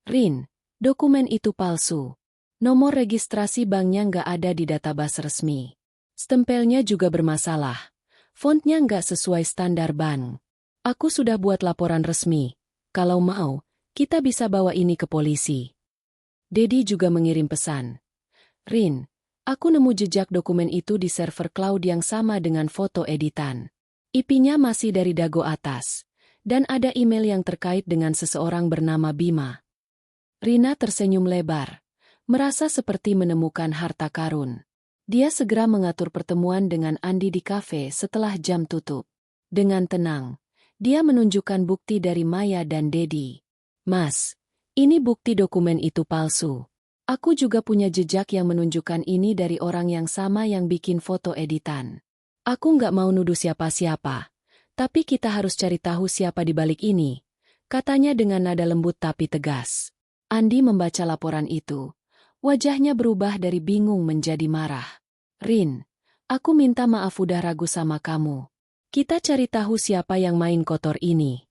Rin, dokumen itu palsu. Nomor registrasi banknya nggak ada di database resmi. Stempelnya juga bermasalah. Fontnya nggak sesuai standar bank. Aku sudah buat laporan resmi. Kalau mau, kita bisa bawa ini ke polisi. Dedi juga mengirim pesan. Rin, aku nemu jejak dokumen itu di server cloud yang sama dengan foto editan. IP-nya masih dari Dago atas, dan ada email yang terkait dengan seseorang bernama Bima. Rina tersenyum lebar, merasa seperti menemukan harta karun. Dia segera mengatur pertemuan dengan Andi di kafe setelah jam tutup. Dengan tenang, dia menunjukkan bukti dari Maya dan Dedi. Mas, ini bukti dokumen itu palsu. Aku juga punya jejak yang menunjukkan ini dari orang yang sama yang bikin foto editan. Aku nggak mau nuduh siapa-siapa, tapi kita harus cari tahu siapa di balik ini, katanya dengan nada lembut tapi tegas. Andi membaca laporan itu. Wajahnya berubah dari bingung menjadi marah. Rin, aku minta maaf udah ragu sama kamu. Kita cari tahu siapa yang main kotor ini.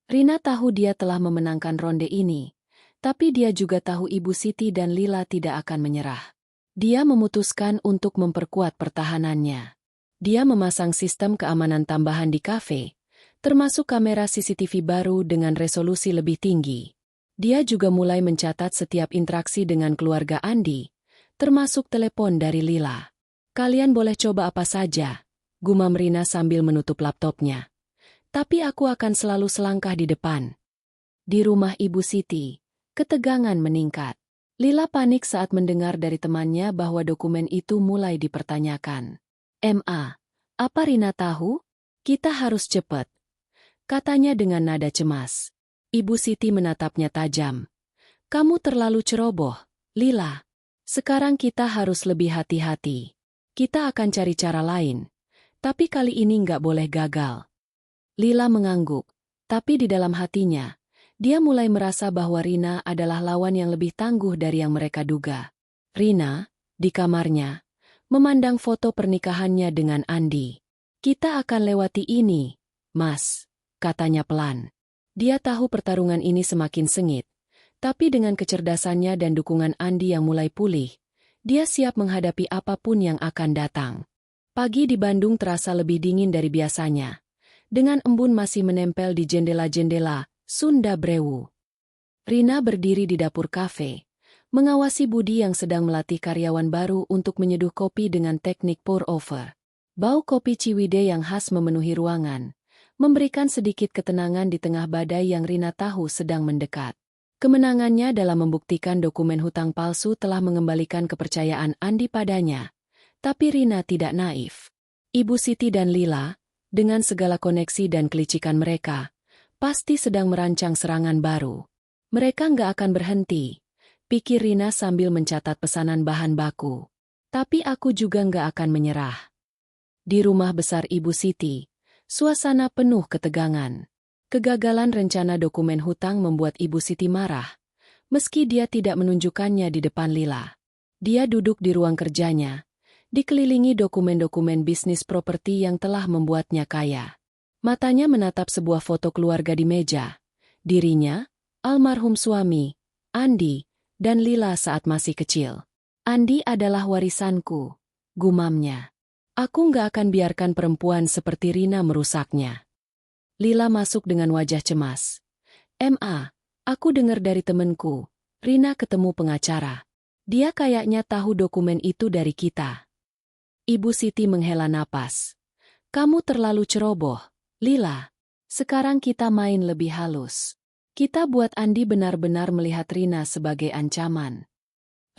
Rina tahu dia telah memenangkan ronde ini, tapi dia juga tahu Ibu Siti dan Lila tidak akan menyerah. Dia memutuskan untuk memperkuat pertahanannya. Dia memasang sistem keamanan tambahan di kafe, termasuk kamera CCTV baru dengan resolusi lebih tinggi. Dia juga mulai mencatat setiap interaksi dengan keluarga Andi, termasuk telepon dari Lila. Kalian boleh coba apa saja, gumam Rina sambil menutup laptopnya. Tapi aku akan selalu selangkah di depan. Di rumah Ibu Siti, ketegangan meningkat. Lila panik saat mendengar dari temannya bahwa dokumen itu mulai dipertanyakan. Apa Rina tahu? Kita harus cepat, katanya dengan nada cemas. Ibu Siti menatapnya tajam. Kamu terlalu ceroboh, Lila. Sekarang kita harus lebih hati-hati. Kita akan cari cara lain, tapi kali ini nggak boleh gagal. Lila mengangguk, tapi di dalam hatinya, dia mulai merasa bahwa Rina adalah lawan yang lebih tangguh dari yang mereka duga. Rina, di kamarnya, memandang foto pernikahannya dengan Andi. Kita akan lewati ini, Mas, katanya pelan. Dia tahu pertarungan ini semakin sengit, tapi dengan kecerdasannya dan dukungan Andi yang mulai pulih, dia siap menghadapi apapun yang akan datang. Pagi di Bandung terasa lebih dingin dari biasanya, dengan embun masih menempel di jendela-jendela Sunda Brewu. Rina berdiri di dapur kafe, mengawasi Budi yang sedang melatih karyawan baru untuk menyeduh kopi dengan teknik pour-over. Bau kopi Ciwidey yang khas memenuhi ruangan, memberikan sedikit ketenangan di tengah badai yang Rina tahu sedang mendekat. Kemenangannya dalam membuktikan dokumen hutang palsu telah mengembalikan kepercayaan Andi padanya. Tapi Rina tidak naif. Ibu Siti dan Lila, dengan segala koneksi dan kelicikan mereka, pasti sedang merancang serangan baru. Mereka nggak akan berhenti, pikir Rina sambil mencatat pesanan bahan baku. Tapi aku juga nggak akan menyerah. Di rumah besar Ibu Siti, suasana penuh ketegangan. Kegagalan rencana dokumen hutang membuat Ibu Siti marah, meski dia tidak menunjukkannya di depan Lila. Dia duduk di ruang kerjanya, dikelilingi dokumen-dokumen bisnis properti yang telah membuatnya kaya. Matanya menatap sebuah foto keluarga di meja. Dirinya, almarhum suami, Andi, dan Lila saat masih kecil. Andi adalah warisanku, gumamnya. Aku nggak akan biarkan perempuan seperti Rina merusaknya. Lila masuk dengan wajah cemas. Aku dengar dari temenku, Rina ketemu pengacara. Dia kayaknya tahu dokumen itu dari kita. Ibu Siti menghela napas. Kamu terlalu ceroboh, Lila. Sekarang kita main lebih halus. Kita buat Andi benar-benar melihat Rina sebagai ancaman.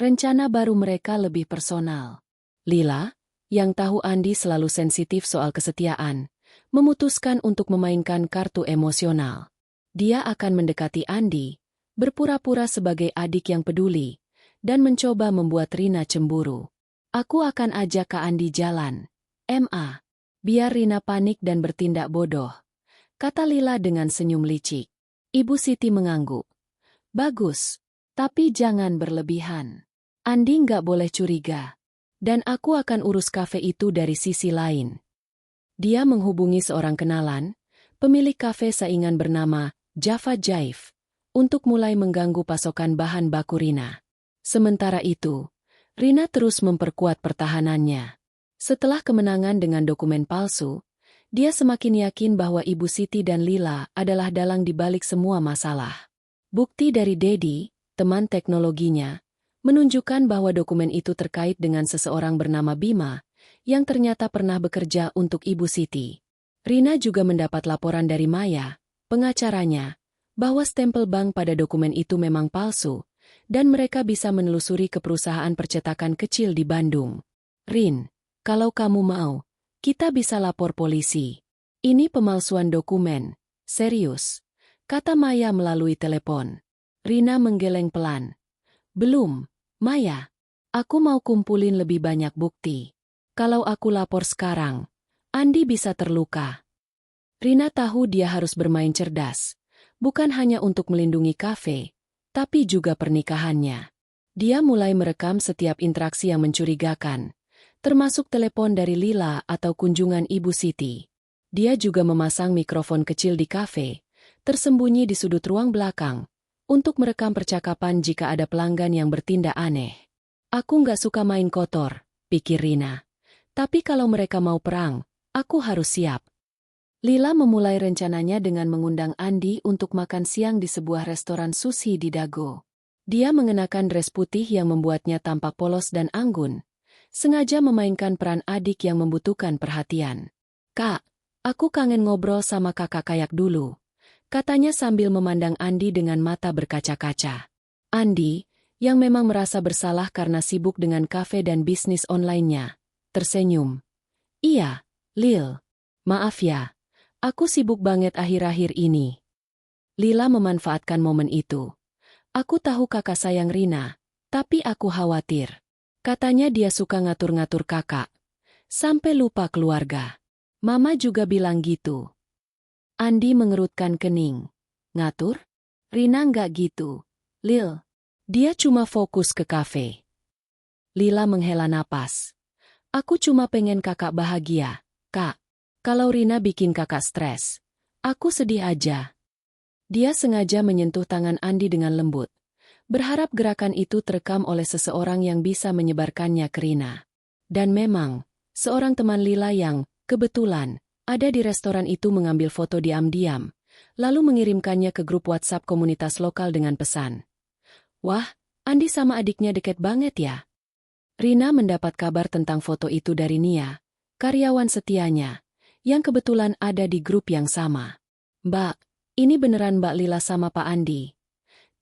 Rencana baru mereka lebih personal. Lila, yang tahu Andi selalu sensitif soal kesetiaan, memutuskan untuk memainkan kartu emosional. Dia akan mendekati Andi, berpura-pura sebagai adik yang peduli, dan mencoba membuat Rina cemburu. Aku akan ajak Kak Andi jalan. Biar Rina panik dan bertindak bodoh, kata Lila dengan senyum licik. Ibu Siti mengangguk. Bagus, tapi jangan berlebihan. Andi nggak boleh curiga. Dan aku akan urus kafe itu dari sisi lain. Dia menghubungi seorang kenalan, pemilik kafe saingan bernama Java Jive, untuk mulai mengganggu pasokan bahan baku Rina. Sementara itu, Rina terus memperkuat pertahanannya. Setelah kemenangan dengan dokumen palsu, dia semakin yakin bahwa Ibu Siti dan Lila adalah dalang di balik semua masalah. Bukti dari Dedi, teman teknologinya, menunjukkan bahwa dokumen itu terkait dengan seseorang bernama Bima, yang ternyata pernah bekerja untuk Ibu Siti. Rina juga mendapat laporan dari Maya, pengacaranya, bahwa stempel bank pada dokumen itu memang palsu, dan mereka bisa menelusuri ke perusahaan percetakan kecil di Bandung. Rin, kalau kamu mau, kita bisa lapor polisi. Ini pemalsuan dokumen, serius, kata Maya melalui telepon. Rina menggeleng pelan. Belum, Maya. Aku mau kumpulin lebih banyak bukti. Kalau aku lapor sekarang, Andi bisa terluka. Rina tahu dia harus bermain cerdas, bukan hanya untuk melindungi kafe, tapi juga pernikahannya. Dia mulai merekam setiap interaksi yang mencurigakan, termasuk telepon dari Lila atau kunjungan Ibu Siti. Dia juga memasang mikrofon kecil di kafe, tersembunyi di sudut ruang belakang, untuk merekam percakapan jika ada pelanggan yang bertindak aneh. Aku nggak suka main kotor, pikir Rina. Tapi kalau mereka mau perang, aku harus siap. Lila memulai rencananya dengan mengundang Andi untuk makan siang di sebuah restoran sushi di Dago. Dia mengenakan dres putih yang membuatnya tampak polos dan anggun, sengaja memainkan peran adik yang membutuhkan perhatian. Kak, aku kangen ngobrol sama kakak kayak dulu, katanya sambil memandang Andi dengan mata berkaca-kaca. Andi, yang memang merasa bersalah karena sibuk dengan kafe dan bisnis online-nya, tersenyum. Iya, Lil. Maaf ya, aku sibuk banget akhir-akhir ini. Lila memanfaatkan momen itu. Aku tahu kakak sayang Rina, tapi aku khawatir. Katanya dia suka ngatur-ngatur kakak, sampai lupa keluarga. Mama juga bilang gitu. Andi mengerutkan kening. Ngatur? Rina nggak gitu, Lil. Dia cuma fokus ke kafe. Lila menghela napas. Aku cuma pengen kakak bahagia, Kak. Kalau Rina bikin kakak stres, aku sedih aja. Dia sengaja menyentuh tangan Andi dengan lembut, berharap gerakan itu terekam oleh seseorang yang bisa menyebarkannya ke Rina. Dan memang, seorang teman Lila yang, kebetulan, ada di restoran itu mengambil foto diam-diam, lalu mengirimkannya ke grup WhatsApp komunitas lokal dengan pesan. Wah, Andi sama adiknya deket banget ya. Rina mendapat kabar tentang foto itu dari Nia, karyawan setianya, yang kebetulan ada di grup yang sama. Mbak, ini beneran Mbak Lila sama Pak Andi.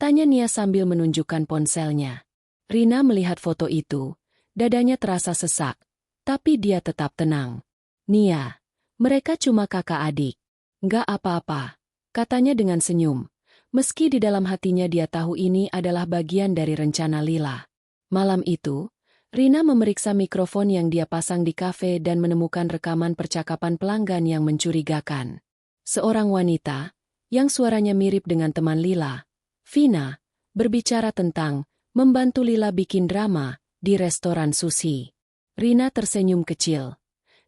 Tanya Nia sambil menunjukkan ponselnya. Rina melihat foto itu, dadanya terasa sesak, tapi dia tetap tenang. Nia, mereka cuma kakak adik. Nggak apa-apa, katanya dengan senyum. Meski di dalam hatinya dia tahu ini adalah bagian dari rencana Lila. Malam itu, Rina memeriksa mikrofon yang dia pasang di kafe dan menemukan rekaman percakapan pelanggan yang mencurigakan. Seorang wanita, yang suaranya mirip dengan teman Lila, Vina, berbicara tentang membantu Lila bikin drama di restoran sushi. Rina tersenyum kecil.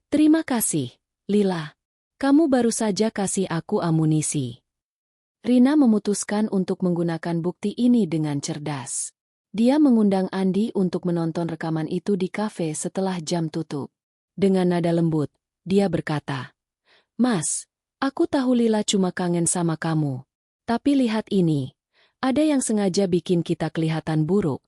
Terima kasih, Lila. Kamu baru saja kasih aku amunisi. Rina memutuskan untuk menggunakan bukti ini dengan cerdas. Dia mengundang Andi untuk menonton rekaman itu di kafe setelah jam tutup. Dengan nada lembut, dia berkata, "Mas, aku tahu Lila cuma kangen sama kamu. Tapi lihat ini. Ada yang sengaja bikin kita kelihatan buruk."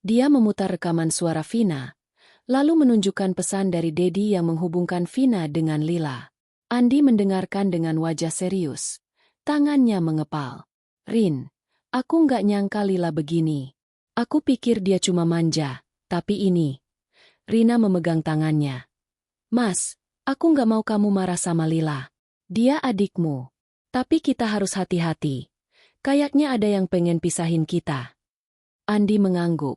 Dia memutar rekaman suara Vina, lalu menunjukkan pesan dari Dedi yang menghubungkan Vina dengan Lila. Andi mendengarkan dengan wajah serius. Tangannya mengepal. "Rin, aku nggak nyangka Lila begini. Aku pikir dia cuma manja, tapi ini." Rina memegang tangannya. "Mas, aku nggak mau kamu marah sama Lila. Dia adikmu. Tapi kita harus hati-hati. Kayaknya ada yang pengen pisahin kita." Andi mengangguk.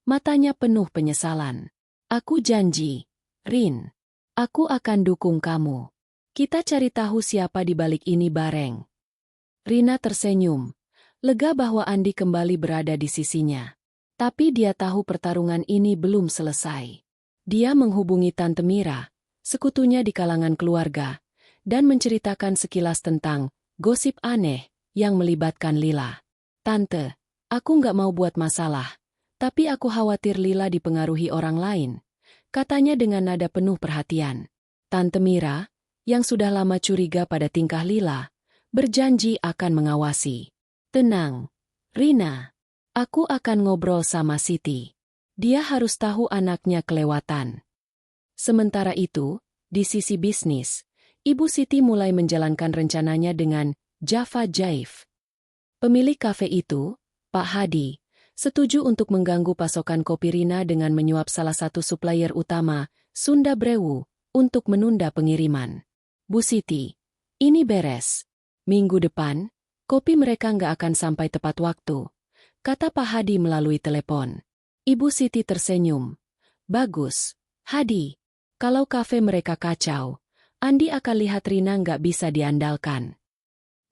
Matanya penuh penyesalan. "Aku janji, Rin. Aku akan dukung kamu. Kita cari tahu siapa di balik ini bareng." Rina tersenyum. Lega bahwa Andi kembali berada di sisinya. Tapi dia tahu pertarungan ini belum selesai. Dia menghubungi Tante Mira, sekutunya di kalangan keluarga, dan menceritakan sekilas tentang gosip aneh yang melibatkan Lila. "Tante, aku nggak mau buat masalah, tapi aku khawatir Lila dipengaruhi orang lain," katanya dengan nada penuh perhatian. Tante Mira, yang sudah lama curiga pada tingkah Lila, berjanji akan mengawasi. "Tenang, Rina. Aku akan ngobrol sama Siti. Dia harus tahu anaknya kelewatan." Sementara itu, di sisi bisnis, Ibu Siti mulai menjalankan rencananya dengan Java Jive. Pemilik kafe itu, Pak Hadi, setuju untuk mengganggu pasokan kopi Rina dengan menyuap salah satu supplier utama, Sunda Brewu, untuk menunda pengiriman. "Bu Siti, ini beres. Minggu depan, kopi mereka nggak akan sampai tepat waktu," kata Pak Hadi melalui telepon. Ibu Siti tersenyum. "Bagus, Hadi. Kalau kafe mereka kacau, Andi akan lihat Rina nggak bisa diandalkan."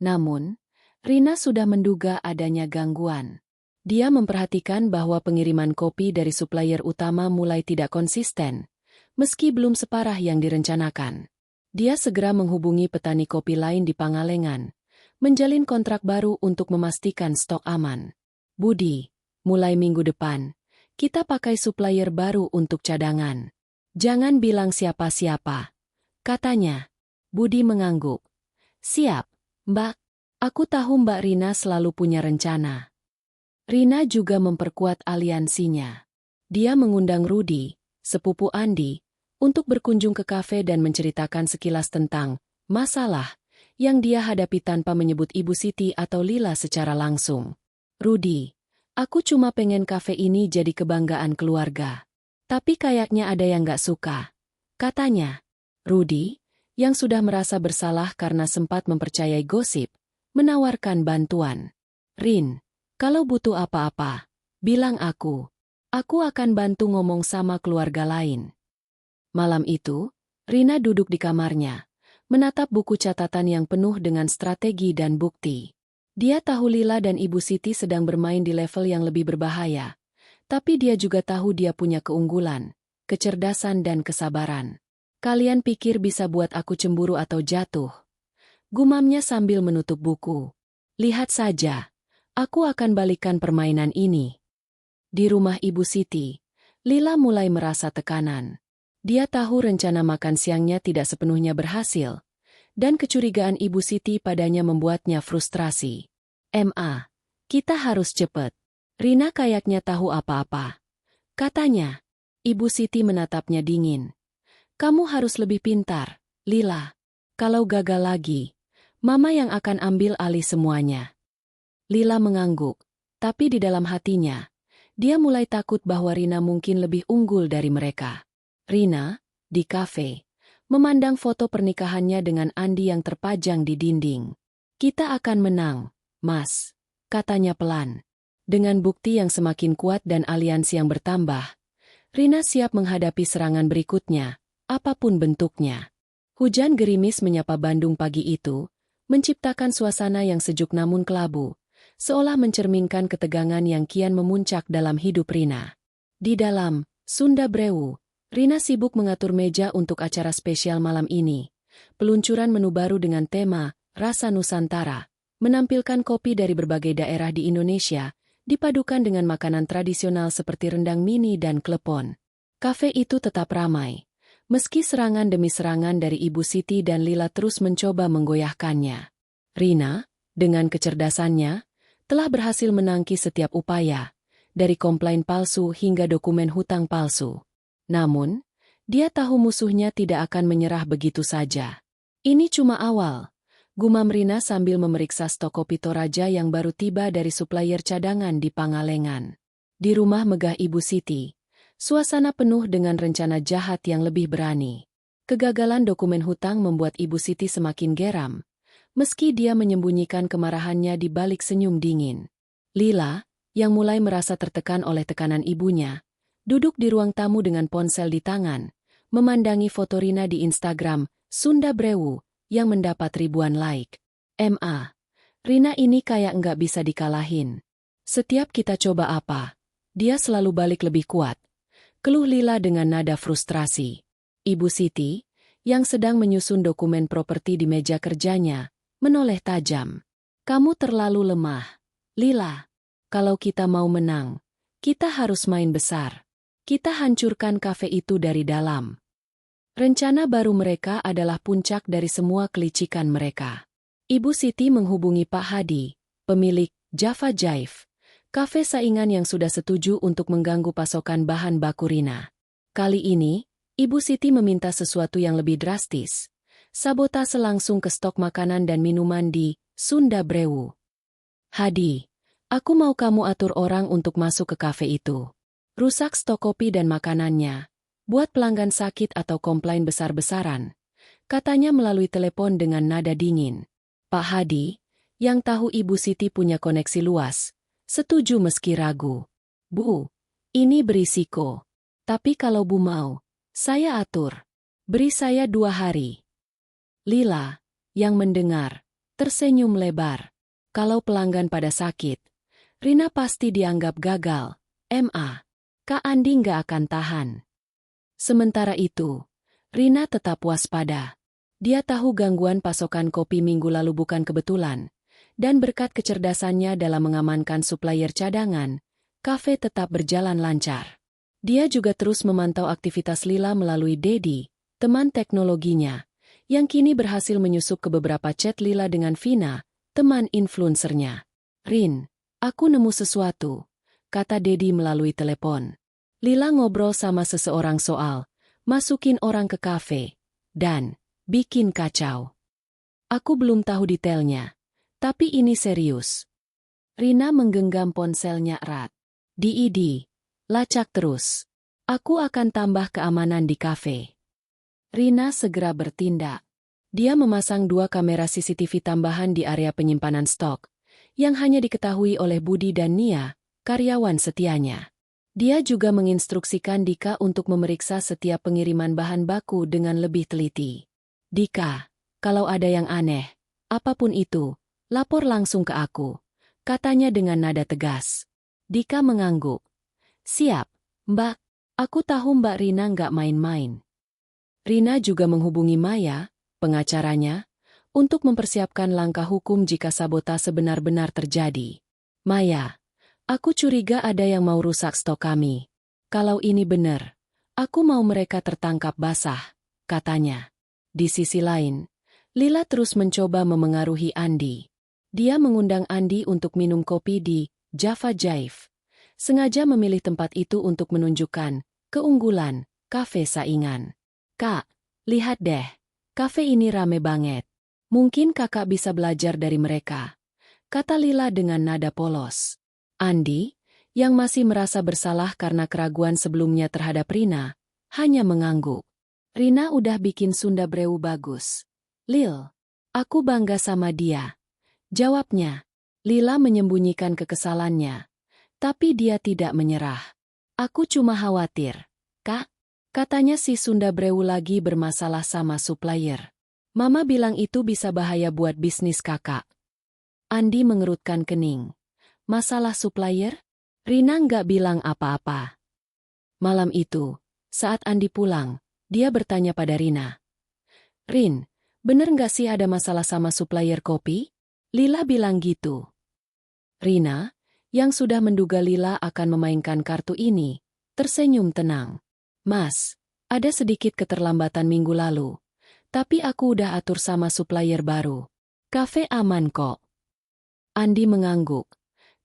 Namun, Rina sudah menduga adanya gangguan. Dia memperhatikan bahwa pengiriman kopi dari supplier utama mulai tidak konsisten, meski belum separah yang direncanakan. Dia segera menghubungi petani kopi lain di Pangalengan, menjalin kontrak baru untuk memastikan stok aman. "Budi, mulai minggu depan, kita pakai supplier baru untuk cadangan. Jangan bilang siapa-siapa," katanya. Budi mengangguk. "Siap, Mbak. Aku tahu Mbak Rina selalu punya rencana." Rina juga memperkuat aliansinya. Dia mengundang Rudi, sepupu Andi, untuk berkunjung ke kafe dan menceritakan sekilas tentang masalah yang dia hadapi tanpa menyebut Ibu Siti atau Lila secara langsung. "Rudi, aku cuma pengen kafe ini jadi kebanggaan keluarga. Tapi kayaknya ada yang gak suka," katanya. Rudi, yang sudah merasa bersalah karena sempat mempercayai gosip, menawarkan bantuan. "Rin, kalau butuh apa-apa, bilang aku. Aku akan bantu ngomong sama keluarga lain." Malam itu, Rina duduk di kamarnya, menatap buku catatan yang penuh dengan strategi dan bukti. Dia tahu Lila dan Ibu Siti sedang bermain di level yang lebih berbahaya, tapi dia juga tahu dia punya keunggulan, kecerdasan dan kesabaran. "Kalian pikir bisa buat aku cemburu atau jatuh?" gumamnya sambil menutup buku. "Lihat saja. Aku akan balikan permainan ini." Di rumah Ibu Siti, Lila mulai merasa tekanan. Dia tahu rencana makan siangnya tidak sepenuhnya berhasil, dan kecurigaan Ibu Siti padanya membuatnya frustrasi. Kita harus cepat. Rina kayaknya tahu apa-apa," katanya. Ibu Siti menatapnya dingin. "Kamu harus lebih pintar, Lila. Kalau gagal lagi, Mama yang akan ambil alih semuanya." Lila mengangguk, tapi di dalam hatinya, dia mulai takut bahwa Rina mungkin lebih unggul dari mereka. Rina, di kafe, memandang foto pernikahannya dengan Andi yang terpajang di dinding. Kita akan menang, Mas, katanya pelan. Dengan bukti yang semakin kuat dan aliansi yang bertambah, Rina siap menghadapi serangan berikutnya, apapun bentuknya. Hujan gerimis menyapa Bandung pagi itu, menciptakan suasana yang sejuk namun kelabu, seolah mencerminkan ketegangan yang kian memuncak dalam hidup Rina. Di dalam Sunda Brewu, Rina sibuk mengatur meja untuk acara spesial malam ini. Peluncuran menu baru dengan tema Rasa Nusantara, menampilkan kopi dari berbagai daerah di Indonesia, dipadukan dengan makanan tradisional seperti rendang mini dan klepon. Kafe itu tetap ramai, meski serangan demi serangan dari Ibu Siti dan Lila terus mencoba menggoyahkannya. Rina, dengan kecerdasannya, telah berhasil menangkis setiap upaya, dari komplain palsu hingga dokumen hutang palsu. Namun, dia tahu musuhnya tidak akan menyerah begitu saja. Ini cuma awal, gumam Rina sambil memeriksa stok kopi Toraja yang baru tiba dari supplier cadangan di Pangalengan. Di rumah megah Ibu Siti, suasana penuh dengan rencana jahat yang lebih berani. Kegagalan dokumen hutang membuat Ibu Siti semakin geram, meski dia menyembunyikan kemarahannya di balik senyum dingin. Lila, yang mulai merasa tertekan oleh tekanan ibunya, duduk di ruang tamu dengan ponsel di tangan, memandangi foto Rina di Instagram, Sunda Brewu, yang mendapat ribuan like. Rina ini kayak nggak bisa dikalahin. Setiap kita coba apa, dia selalu balik lebih kuat. Keluh Lila dengan nada frustrasi. Ibu Siti, yang sedang menyusun dokumen properti di meja kerjanya, menoleh tajam. Kamu terlalu lemah, Lila. Kalau kita mau menang, kita harus main besar. Kita hancurkan kafe itu dari dalam. Rencana baru mereka adalah puncak dari semua kelicikan mereka. Ibu Siti menghubungi Pak Hadi, pemilik Java Jive, kafe saingan yang sudah setuju untuk mengganggu pasokan bahan baku Rina. Kali ini, Ibu Siti meminta sesuatu yang lebih drastis. Sabotase langsung ke stok makanan dan minuman di Sunda Brewu. Hadi, aku mau kamu atur orang untuk masuk ke kafe itu. Rusak stok kopi dan makanannya. Buat pelanggan sakit atau komplain besar-besaran. Katanya melalui telepon dengan nada dingin. Pak Hadi, yang tahu Ibu Siti punya koneksi luas, setuju meski ragu. Bu, ini berisiko. Tapi kalau Bu mau, saya atur. Beri saya 2 hari. Lila, yang mendengar, tersenyum lebar. Kalau pelanggan pada sakit, Rina pasti dianggap gagal. Kak Andi nggak akan tahan. Sementara itu, Rina tetap waspada. Dia tahu gangguan pasokan kopi minggu lalu bukan kebetulan, dan berkat kecerdasannya dalam mengamankan supplier cadangan, kafe tetap berjalan lancar. Dia juga terus memantau aktivitas Lila melalui Dedi, teman teknologinya, yang kini berhasil menyusup ke beberapa chat Lila dengan Vina, teman influencernya. Rin, aku nemu sesuatu, kata Dedi melalui telepon. Lila ngobrol sama seseorang soal masukin orang ke kafe dan bikin kacau. Aku belum tahu detailnya, tapi ini serius. Rina menggenggam ponselnya erat. Di, lacak terus. Aku akan tambah keamanan di kafe. Rina segera bertindak. Dia memasang 2 kamera CCTV tambahan di area penyimpanan stok, yang hanya diketahui oleh Budi dan Nia, karyawan setianya. Dia juga menginstruksikan Dika untuk memeriksa setiap pengiriman bahan baku dengan lebih teliti. Dika, kalau ada yang aneh, apapun itu, lapor langsung ke aku, katanya dengan nada tegas. Dika mengangguk. Siap, Mbak. Aku tahu Mbak Rina nggak main-main. Rina juga menghubungi Maya, pengacaranya, untuk mempersiapkan langkah hukum jika sabotase benar-benar terjadi. Maya, aku curiga ada yang mau rusak stok kami. Kalau ini benar, aku mau mereka tertangkap basah, katanya. Di sisi lain, Lila terus mencoba memengaruhi Andi. Dia mengundang Andi untuk minum kopi di Java Jive. Sengaja memilih tempat itu untuk menunjukkan keunggulan kafe saingan. Kak, lihat deh, kafe ini rame banget. Mungkin kakak bisa belajar dari mereka. kata Lila dengan nada polos. Andi, yang masih merasa bersalah karena keraguan sebelumnya terhadap Rina, hanya mengangguk. Rina udah bikin Sunda Brewu bagus. Lil, aku bangga sama dia, jawabnya. Lila menyembunyikan kekesalannya, tapi dia tidak menyerah. Aku cuma khawatir, Kak, katanya si Sunda Brewu lagi bermasalah sama supplier. Mama bilang itu bisa bahaya buat bisnis kakak. Andi mengerutkan kening. Masalah supplier? Rina nggak bilang apa-apa. Malam itu, saat Andi pulang, dia bertanya pada Rina. Rin, bener nggak sih ada masalah sama supplier kopi? Lila bilang gitu. Rina, yang sudah menduga Lila akan memainkan kartu ini, tersenyum tenang. Mas, ada sedikit keterlambatan minggu lalu, tapi aku udah atur sama supplier baru. Kafe aman kok. Andi mengangguk,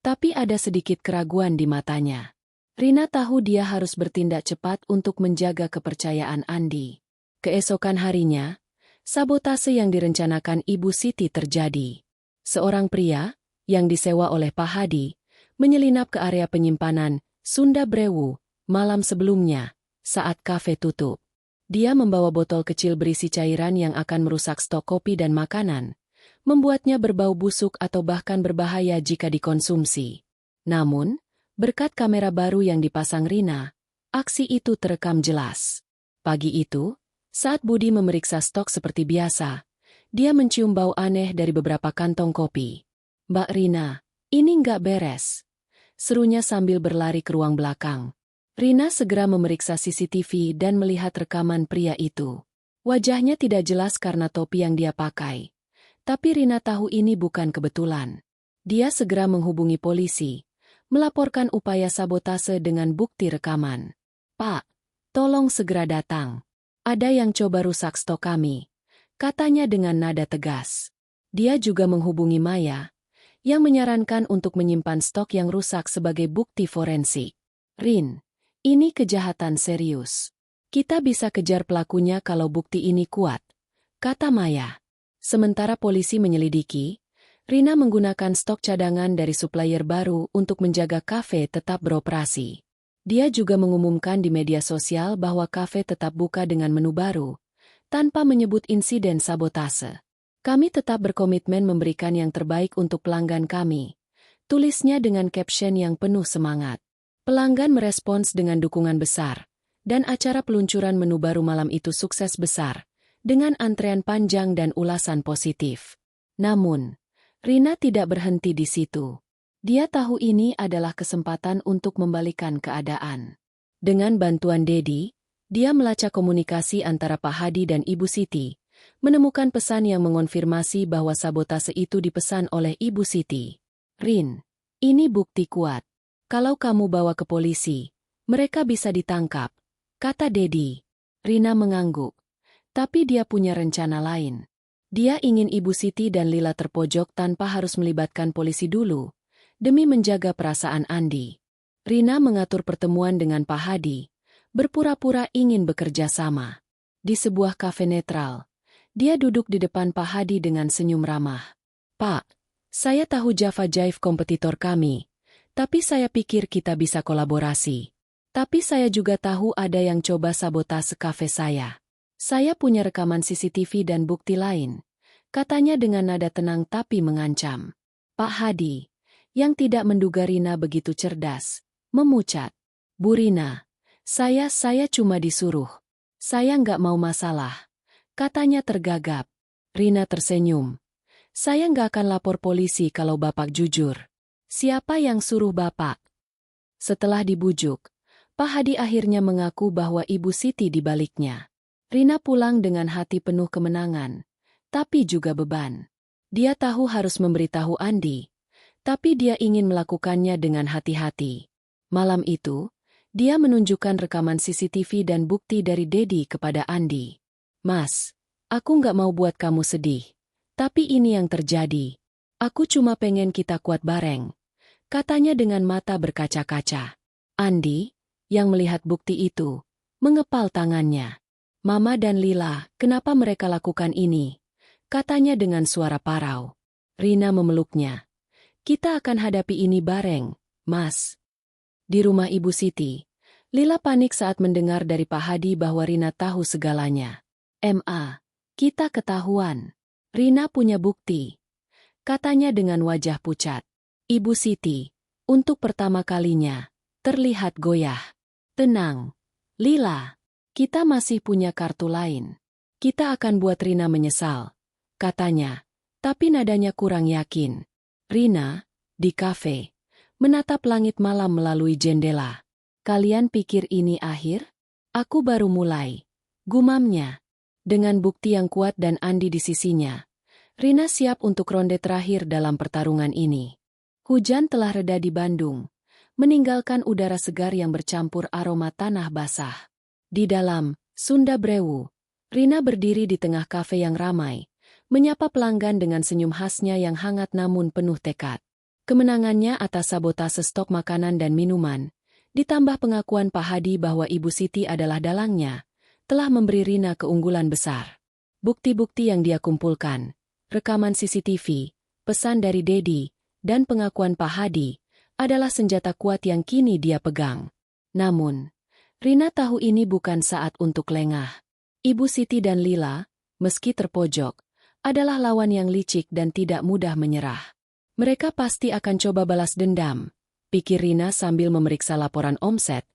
tapi ada sedikit keraguan di matanya. Rina tahu dia harus bertindak cepat untuk menjaga kepercayaan Andi. Keesokan harinya, sabotase yang direncanakan Ibu Siti terjadi. Seorang pria, yang disewa oleh Pak Hadi, menyelinap ke area penyimpanan Sunda Brewu malam sebelumnya, saat kafe tutup. Dia membawa botol kecil berisi cairan yang akan merusak stok kopi dan makanan, membuatnya berbau busuk atau bahkan berbahaya jika dikonsumsi. Namun, berkat kamera baru yang dipasang Rina, aksi itu terekam jelas. Pagi itu, saat Budi memeriksa stok seperti biasa, dia mencium bau aneh dari beberapa kantong kopi. Mbak Rina, ini nggak beres, serunya sambil berlari ke ruang belakang. Rina segera memeriksa CCTV dan melihat rekaman pria itu. Wajahnya tidak jelas karena topi yang dia pakai. Tapi Rina tahu ini bukan kebetulan. Dia segera menghubungi polisi, melaporkan upaya sabotase dengan bukti rekaman. Pak, tolong segera datang. Ada yang coba rusak stok kami, katanya dengan nada tegas. Dia juga menghubungi Maya, yang menyarankan untuk menyimpan stok yang rusak sebagai bukti forensik. Rin, ini kejahatan serius. Kita bisa kejar pelakunya kalau bukti ini kuat, kata Maya. Sementara polisi menyelidiki, Rina menggunakan stok cadangan dari supplier baru untuk menjaga kafe tetap beroperasi. Dia juga mengumumkan di media sosial bahwa kafe tetap buka dengan menu baru, tanpa menyebut insiden sabotase. Kami tetap berkomitmen memberikan yang terbaik untuk pelanggan kami, tulisnya dengan caption yang penuh semangat. Pelanggan merespons dengan dukungan besar, dan acara peluncuran menu baru malam itu sukses besar, dengan antrean panjang dan ulasan positif. Namun, Rina tidak berhenti di situ. Dia tahu ini adalah kesempatan untuk membalikan keadaan. Dengan bantuan Dedi, dia melacak komunikasi antara Pak Hadi dan Ibu Siti, menemukan pesan yang mengonfirmasi bahwa sabotase itu dipesan oleh Ibu Siti. Rin, ini bukti kuat. Kalau kamu bawa ke polisi, mereka bisa ditangkap, kata Dedi. Rina mengangguk. Tapi dia punya rencana lain. Dia ingin Ibu Siti dan Lila terpojok tanpa harus melibatkan polisi dulu, demi menjaga perasaan Andi. Rina mengatur pertemuan dengan Pak Hadi, berpura-pura ingin bekerja sama. Di sebuah kafe netral, dia duduk di depan Pak Hadi dengan senyum ramah. Pak, saya tahu Java Jive kompetitor kami, tapi saya pikir kita bisa kolaborasi. Tapi saya juga tahu ada yang coba sabotase kafe saya. Saya punya rekaman CCTV dan bukti lain, katanya dengan nada tenang tapi mengancam. Pak Hadi, yang tidak menduga Rina begitu cerdas, memucat. Bu Rina, saya cuma disuruh. Saya nggak mau masalah, katanya tergagap. Rina tersenyum. Saya nggak akan lapor polisi kalau Bapak jujur. Siapa yang suruh Bapak? Setelah dibujuk, Pak Hadi akhirnya mengaku bahwa Ibu Siti di baliknya. Rina pulang dengan hati penuh kemenangan, tapi juga beban. Dia tahu harus memberitahu Andi, tapi dia ingin melakukannya dengan hati-hati. Malam itu, dia menunjukkan rekaman CCTV dan bukti dari Dedi kepada Andi. Mas, aku nggak mau buat kamu sedih, tapi ini yang terjadi. Aku cuma pengen kita kuat bareng, katanya dengan mata berkaca-kaca. Andi, yang melihat bukti itu, mengepal tangannya. Mama dan Lila, kenapa mereka lakukan ini? Katanya dengan suara parau. Rina memeluknya. Kita akan hadapi ini bareng, Mas. Di rumah Ibu Siti, Lila panik saat mendengar dari Pak Hadi bahwa Rina tahu segalanya. Kita ketahuan. Rina punya bukti, katanya dengan wajah pucat. Ibu Siti, untuk pertama kalinya, terlihat goyah. Tenang, Lila. Kita masih punya kartu lain. Kita akan buat Rina menyesal, katanya. Tapi nadanya kurang yakin. Rina, di kafe, menatap langit malam melalui jendela. Kalian pikir ini akhir? Aku baru mulai, gumamnya. Dengan bukti yang kuat dan Andi di sisinya, Rina siap untuk ronde terakhir dalam pertarungan ini. Hujan telah reda di Bandung, meninggalkan udara segar yang bercampur aroma tanah basah. Di dalam Sunda Brewu, Rina berdiri di tengah kafe yang ramai, menyapa pelanggan dengan senyum khasnya yang hangat namun penuh tekad. Kemenangannya atas sabotase stok makanan dan minuman, ditambah pengakuan Pak Hadi bahwa Ibu Siti adalah dalangnya, telah memberi Rina keunggulan besar. Bukti-bukti yang dia kumpulkan, rekaman CCTV, pesan dari Dedi, dan pengakuan Pak Hadi, adalah senjata kuat yang kini dia pegang. Namun, Rina tahu ini bukan saat untuk lengah. Ibu Siti dan Lila, meski terpojok, adalah lawan yang licik dan tidak mudah menyerah. Mereka pasti akan coba balas dendam, pikir Rina sambil memeriksa laporan omset,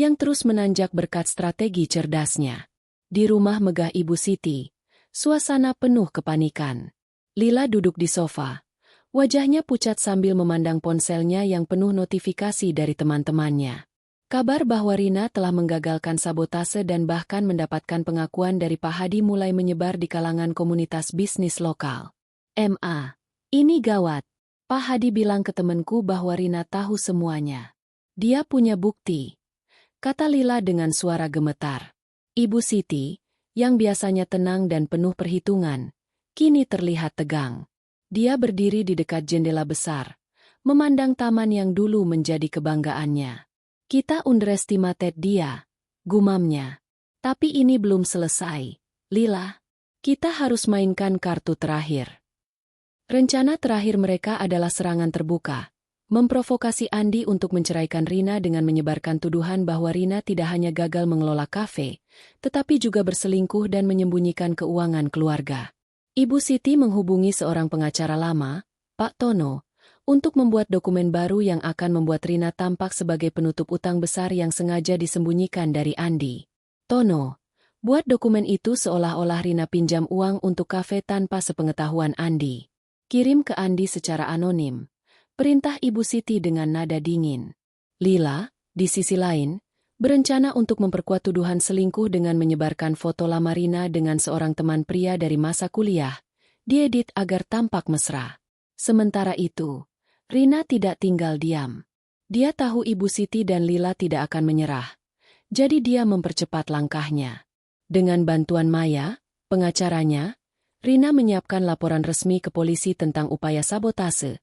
yang terus menanjak berkat strategi cerdasnya. Di rumah megah Ibu Siti, suasana penuh kepanikan. Lila duduk di sofa, wajahnya pucat sambil memandang ponselnya yang penuh notifikasi dari teman-temannya. Kabar bahwa Rina telah menggagalkan sabotase dan bahkan mendapatkan pengakuan dari Pak Hadi mulai menyebar di kalangan komunitas bisnis lokal. Ini gawat. Pak Hadi bilang ke temanku bahwa Rina tahu semuanya. Dia punya bukti, kata Lila dengan suara gemetar. Ibu Siti, yang biasanya tenang dan penuh perhitungan, kini terlihat tegang. Dia berdiri di dekat jendela besar, memandang taman yang dulu menjadi kebanggaannya. Kita underestimated dia, gumamnya. Tapi ini belum selesai, Lila. Kita harus mainkan kartu terakhir. Rencana terakhir mereka adalah serangan terbuka, memprovokasi Andi untuk menceraikan Rina dengan menyebarkan tuduhan bahwa Rina tidak hanya gagal mengelola kafe, tetapi juga berselingkuh dan menyembunyikan keuangan keluarga. Ibu Siti menghubungi seorang pengacara lama, Pak Tono, untuk membuat dokumen baru yang akan membuat Rina tampak sebagai penutup utang besar yang sengaja disembunyikan dari Andi. Tono, buat dokumen itu seolah-olah Rina pinjam uang untuk kafe tanpa sepengetahuan Andi. Kirim ke Andi secara anonim, perintah Ibu Siti dengan nada dingin. Lila, di sisi lain, berencana untuk memperkuat tuduhan selingkuh dengan menyebarkan foto lama Rina dengan seorang teman pria dari masa kuliah, diedit agar tampak mesra. Sementara itu, Rina tidak tinggal diam. Dia tahu Ibu Siti dan Lila tidak akan menyerah, jadi dia mempercepat langkahnya. Dengan bantuan Maya, pengacaranya, Rina menyiapkan laporan resmi ke polisi tentang upaya sabotase,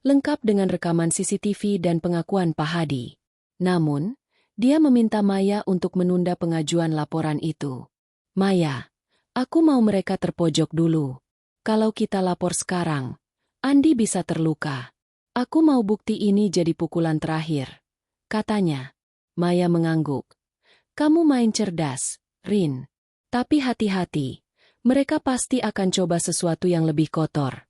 lengkap dengan rekaman CCTV dan pengakuan Pak Hadi. Namun, dia meminta Maya untuk menunda pengajuan laporan itu. Maya, aku mau mereka terpojok dulu. Kalau kita lapor sekarang, Andi bisa terluka. Aku mau bukti ini jadi pukulan terakhir, katanya. Maya mengangguk. Kamu main cerdas, Rin. Tapi hati-hati. Mereka pasti akan coba sesuatu yang lebih kotor.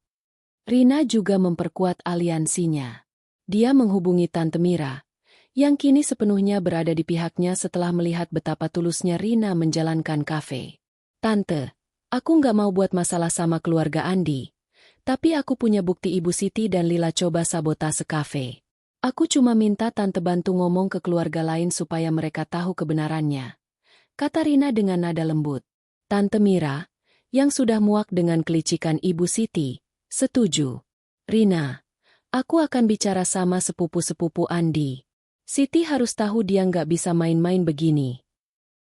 Rina juga memperkuat aliansinya. Dia menghubungi Tante Mira, yang kini sepenuhnya berada di pihaknya setelah melihat betapa tulusnya Rina menjalankan kafe. Tante, aku nggak mau buat masalah sama keluarga Andi, tapi aku punya bukti Ibu Siti dan Lila coba sabotase kafe. Aku cuma minta Tante bantu ngomong ke keluarga lain supaya mereka tahu kebenarannya, kata Rina dengan nada lembut. Tante Mira, yang sudah muak dengan kelicikan Ibu Siti, setuju. Rina, aku akan bicara sama sepupu-sepupu Andi. Siti harus tahu dia nggak bisa main-main begini.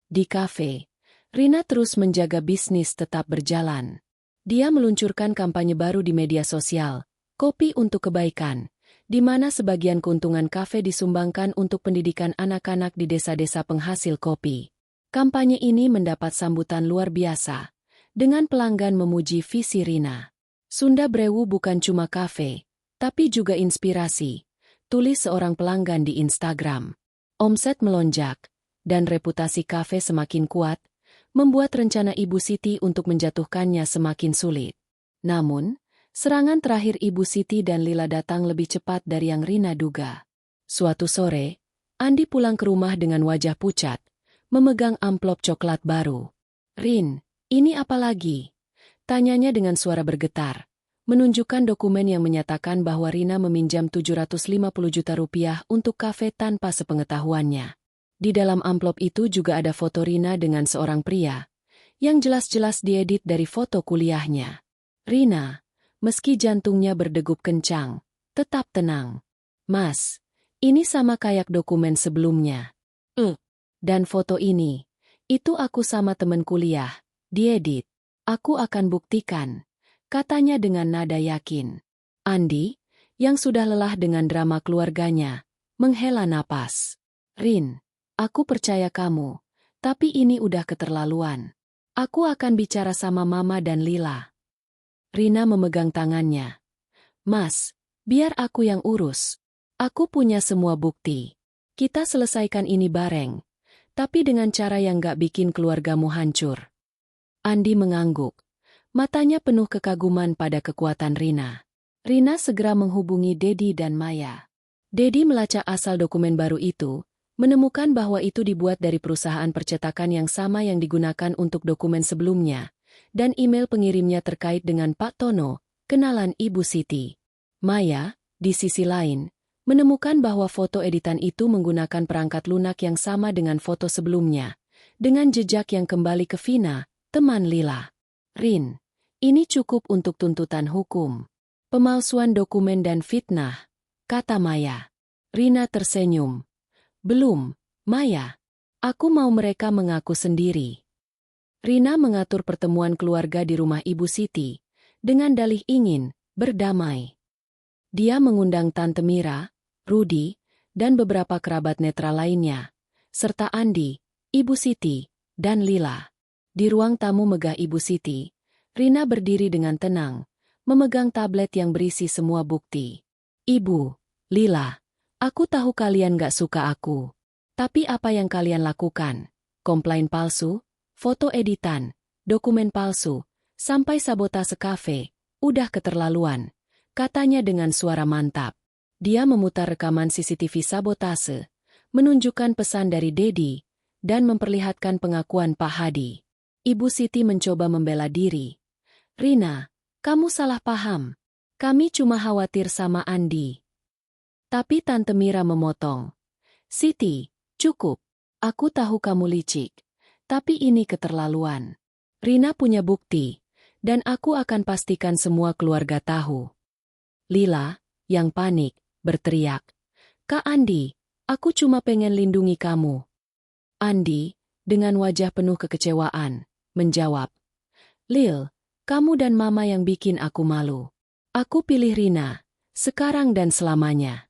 Di kafe, Rina terus menjaga bisnis tetap berjalan. Dia meluncurkan kampanye baru di media sosial, Kopi untuk Kebaikan, di mana sebagian keuntungan kafe disumbangkan untuk pendidikan anak-anak di desa-desa penghasil kopi. Kampanye ini mendapat sambutan luar biasa, dengan pelanggan memuji visi Rina. Sunda Brewu bukan cuma kafe, tapi juga inspirasi, tulis seorang pelanggan di Instagram. Omset melonjak, dan reputasi kafe semakin kuat, membuat rencana Ibu Siti untuk menjatuhkannya semakin sulit. Namun, serangan terakhir Ibu Siti dan Lila datang lebih cepat dari yang Rina duga. Suatu sore, Andi pulang ke rumah dengan wajah pucat, memegang amplop coklat baru. "Rin, ini apa lagi?" tanyanya dengan suara bergetar, menunjukkan dokumen yang menyatakan bahwa Rina meminjam 750 juta rupiah untuk kafe tanpa sepengetahuannya. Di dalam amplop itu juga ada foto Rina dengan seorang pria, yang jelas-jelas diedit dari foto kuliahnya. Rina, meski jantungnya berdegup kencang, tetap tenang. "Mas, ini sama kayak dokumen sebelumnya. Dan foto ini, itu aku sama temen kuliah, diedit. Aku akan buktikan," katanya dengan nada yakin. Andi, yang sudah lelah dengan drama keluarganya, menghela napas. "Rin, aku percaya kamu, tapi ini udah keterlaluan. Aku akan bicara sama Mama dan Lila." Rina memegang tangannya. "Mas, biar aku yang urus. Aku punya semua bukti. Kita selesaikan ini bareng, tapi dengan cara yang gak bikin keluargamu hancur." Andi mengangguk. Matanya penuh kekaguman pada kekuatan Rina. Rina segera menghubungi Dedi dan Maya. Dedi melacak asal dokumen baru itu, menemukan bahwa itu dibuat dari perusahaan percetakan yang sama yang digunakan untuk dokumen sebelumnya, dan email pengirimnya terkait dengan Pak Tono, kenalan Ibu Siti. Maya, di sisi lain, menemukan bahwa foto editan itu menggunakan perangkat lunak yang sama dengan foto sebelumnya, dengan jejak yang kembali ke Vina, teman Lila. "Rin, ini cukup untuk tuntutan hukum. Pemalsuan dokumen dan fitnah," kata Maya. Rina tersenyum. "Belum, Maya. Aku mau mereka mengaku sendiri." Rina mengatur pertemuan keluarga di rumah Ibu Siti, dengan dalih ingin berdamai. Dia mengundang Tante Mira, Rudi, dan beberapa kerabat netral lainnya, serta Andi, Ibu Siti, dan Lila. Di ruang tamu megah Ibu Siti, Rina berdiri dengan tenang, memegang tablet yang berisi semua bukti. "Ibu, Lila, aku tahu kalian gak suka aku. Tapi apa yang kalian lakukan? Komplain palsu, foto editan, dokumen palsu, sampai sabotase kafe, udah keterlaluan," katanya dengan suara mantap. Dia memutar rekaman CCTV sabotase, menunjukkan pesan dari Dedi, dan memperlihatkan pengakuan Pak Hadi. Ibu Siti mencoba membela diri. "Rina, kamu salah paham. Kami cuma khawatir sama Andi." Tapi Tante Mira memotong. "Siti, cukup. Aku tahu kamu licik. Tapi ini keterlaluan. Rina punya bukti, dan aku akan pastikan semua keluarga tahu." Lila, yang panik, berteriak, "Kak Andi, aku cuma pengen lindungi kamu." Andi, dengan wajah penuh kekecewaan, menjawab, "Lil, kamu dan Mama yang bikin aku malu. Aku pilih Rina, sekarang dan selamanya."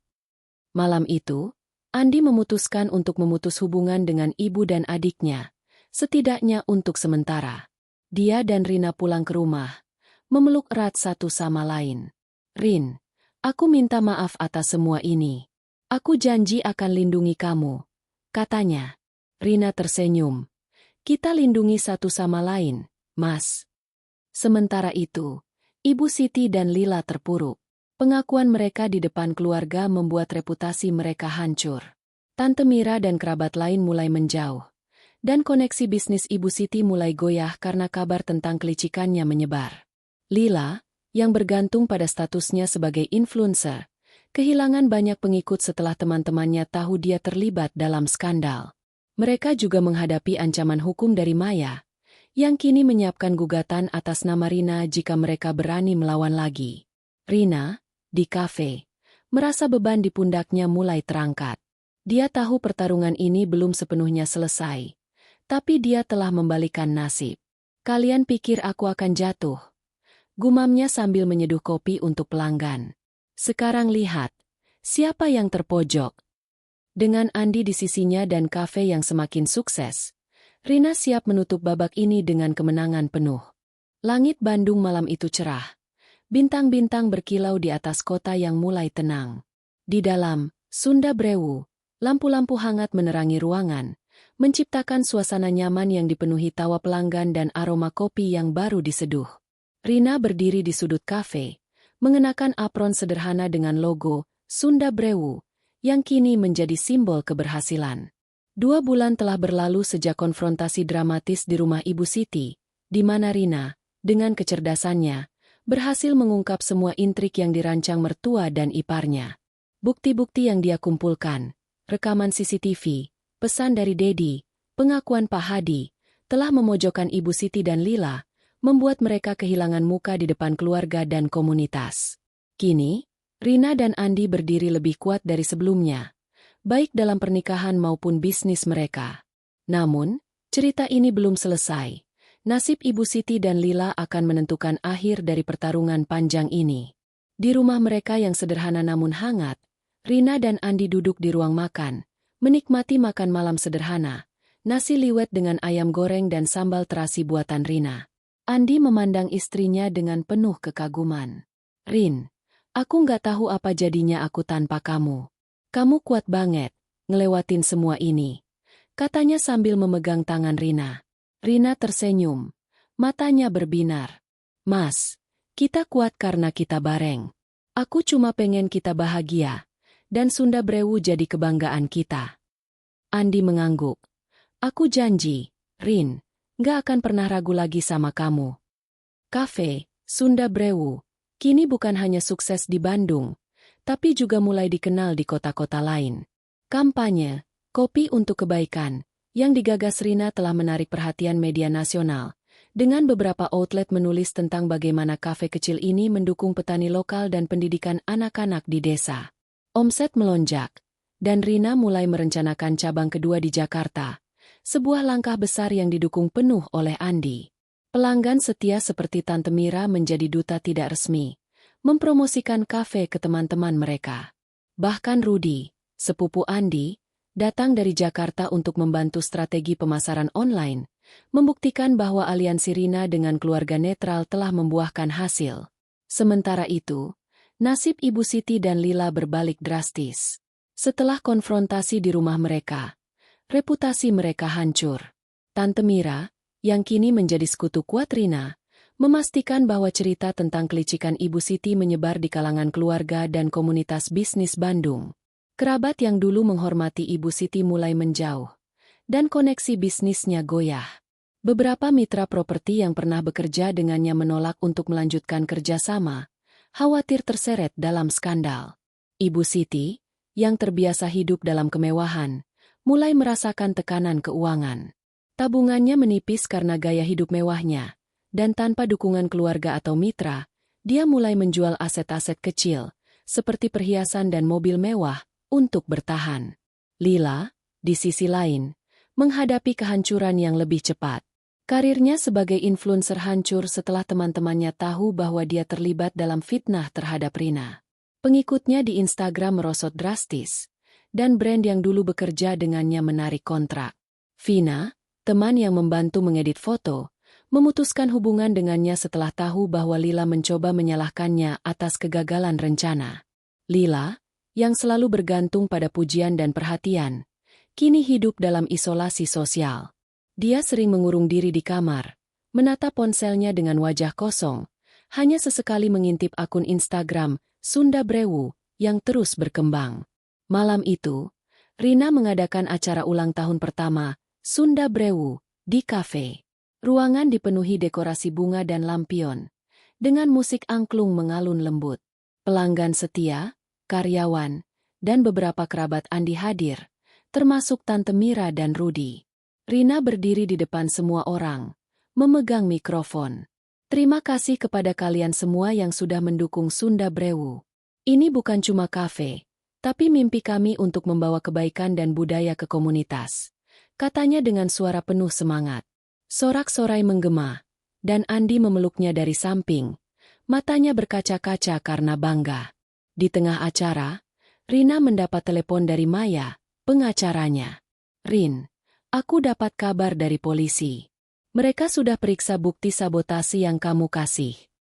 Malam itu, Andi memutuskan untuk memutus hubungan dengan ibu dan adiknya, setidaknya untuk sementara. Dia dan Rina pulang ke rumah, memeluk erat satu sama lain. "Rin, aku minta maaf atas semua ini. Aku janji akan lindungi kamu," katanya. Rina tersenyum. "Kita lindungi satu sama lain, Mas." Sementara itu, Ibu Siti dan Lila terpuruk. Pengakuan mereka di depan keluarga membuat reputasi mereka hancur. Tante Mira dan kerabat lain mulai menjauh. Dan koneksi bisnis Ibu Siti mulai goyah karena kabar tentang kelicikannya menyebar. Lila, yang bergantung pada statusnya sebagai influencer, kehilangan banyak pengikut setelah teman-temannya tahu dia terlibat dalam skandal. Mereka juga menghadapi ancaman hukum dari Maya, yang kini menyiapkan gugatan atas nama Rina jika mereka berani melawan lagi. Rina, di kafe, merasa beban di pundaknya mulai terangkat. Dia tahu pertarungan ini belum sepenuhnya selesai, tapi dia telah membalikan nasib. "Kalian pikir aku akan jatuh?" gumamnya sambil menyeduh kopi untuk pelanggan. "Sekarang lihat, siapa yang terpojok." Dengan Andi di sisinya dan kafe yang semakin sukses, Rina siap menutup babak ini dengan kemenangan penuh. Langit Bandung malam itu cerah. Bintang-bintang berkilau di atas kota yang mulai tenang. Di dalam Sunda Brewu, lampu-lampu hangat menerangi ruangan, menciptakan suasana nyaman yang dipenuhi tawa pelanggan dan aroma kopi yang baru diseduh. Rina berdiri di sudut kafe, mengenakan apron sederhana dengan logo Sunda Brewu, yang kini menjadi simbol keberhasilan. 2 bulan telah berlalu sejak konfrontasi dramatis di rumah Ibu Siti, di mana Rina, dengan kecerdasannya, berhasil mengungkap semua intrik yang dirancang mertua dan iparnya. Bukti-bukti yang dia kumpulkan, rekaman CCTV, pesan dari Dedi, pengakuan Pak Hadi, telah memojokkan Ibu Siti dan Lila, membuat mereka kehilangan muka di depan keluarga dan komunitas. Kini, Rina dan Andi berdiri lebih kuat dari sebelumnya, baik dalam pernikahan maupun bisnis mereka. Namun, cerita ini belum selesai. Nasib Ibu Siti dan Lila akan menentukan akhir dari pertarungan panjang ini. Di rumah mereka yang sederhana namun hangat, Rina dan Andi duduk di ruang makan, menikmati makan malam sederhana, nasi liwet dengan ayam goreng dan sambal terasi buatan Rina. Andi memandang istrinya dengan penuh kekaguman. "Rin, aku nggak tahu apa jadinya aku tanpa kamu. Kamu kuat banget, ngelewatin semua ini," katanya sambil memegang tangan Rina. Rina tersenyum, matanya berbinar. "Mas, kita kuat karena kita bareng. Aku cuma pengen kita bahagia, dan Sunda Brewu jadi kebanggaan kita." Andi mengangguk. "Aku janji, Rin, nggak akan pernah ragu lagi sama kamu." Kafe Sunda Brewu kini bukan hanya sukses di Bandung, tapi juga mulai dikenal di kota-kota lain. Kampanye Kopi untuk Kebaikan yang digagas Rina telah menarik perhatian media nasional, dengan beberapa outlet menulis tentang bagaimana kafe kecil ini mendukung petani lokal dan pendidikan anak-anak di desa. Omset melonjak, dan Rina mulai merencanakan cabang kedua di Jakarta, sebuah langkah besar yang didukung penuh oleh Andi. Pelanggan setia seperti Tante Mira menjadi duta tidak resmi, mempromosikan kafe ke teman-teman mereka. Bahkan Rudi, sepupu Andi, datang dari Jakarta untuk membantu strategi pemasaran online, membuktikan bahwa aliansi Rina dengan keluarga netral telah membuahkan hasil. Sementara itu, nasib Ibu Siti dan Lila berbalik drastis. Setelah konfrontasi di rumah mereka, reputasi mereka hancur. Tante Mira, yang kini menjadi sekutu kuat Rina, memastikan bahwa cerita tentang kelicikan Ibu Siti menyebar di kalangan keluarga dan komunitas bisnis Bandung. Kerabat yang dulu menghormati Ibu Siti mulai menjauh, dan koneksi bisnisnya goyah. Beberapa mitra properti yang pernah bekerja dengannya menolak untuk melanjutkan kerjasama, khawatir terseret dalam skandal. Ibu Siti, yang terbiasa hidup dalam kemewahan, mulai merasakan tekanan keuangan. Tabungannya menipis karena gaya hidup mewahnya, dan tanpa dukungan keluarga atau mitra, dia mulai menjual aset-aset kecil, seperti perhiasan dan mobil mewah, untuk bertahan. Lila, di sisi lain, menghadapi kehancuran yang lebih cepat. Karirnya sebagai influencer hancur setelah teman-temannya tahu bahwa dia terlibat dalam fitnah terhadap Rina. Pengikutnya di Instagram merosot drastis, dan brand yang dulu bekerja dengannya menarik kontrak. Vina, teman yang membantu mengedit foto, memutuskan hubungan dengannya setelah tahu bahwa Lila mencoba menyalahkannya atas kegagalan rencana. Lila, yang selalu bergantung pada pujian dan perhatian, kini hidup dalam isolasi sosial. Dia sering mengurung diri di kamar, menatap ponselnya dengan wajah kosong, hanya sesekali mengintip akun Instagram Sunda Brewu yang terus berkembang. Malam itu, Rina mengadakan acara ulang tahun pertama Sunda Brewu di kafe. Ruangan dipenuhi dekorasi bunga dan lampion, dengan musik angklung mengalun lembut. Pelanggan setia, karyawan, dan beberapa kerabat Andi hadir, termasuk Tante Mira dan Rudi. Rina berdiri di depan semua orang, memegang mikrofon. "Terima kasih kepada kalian semua yang sudah mendukung Sunda Brewu. Ini bukan cuma kafe, tapi mimpi kami untuk membawa kebaikan dan budaya ke komunitas," katanya dengan suara penuh semangat. Sorak-sorai menggema, dan Andi memeluknya dari samping, matanya berkaca-kaca karena bangga. Di tengah acara, Rina mendapat telepon dari Maya, pengacaranya. "Rin, aku dapat kabar dari polisi. Mereka sudah periksa bukti sabotase yang kamu kasih.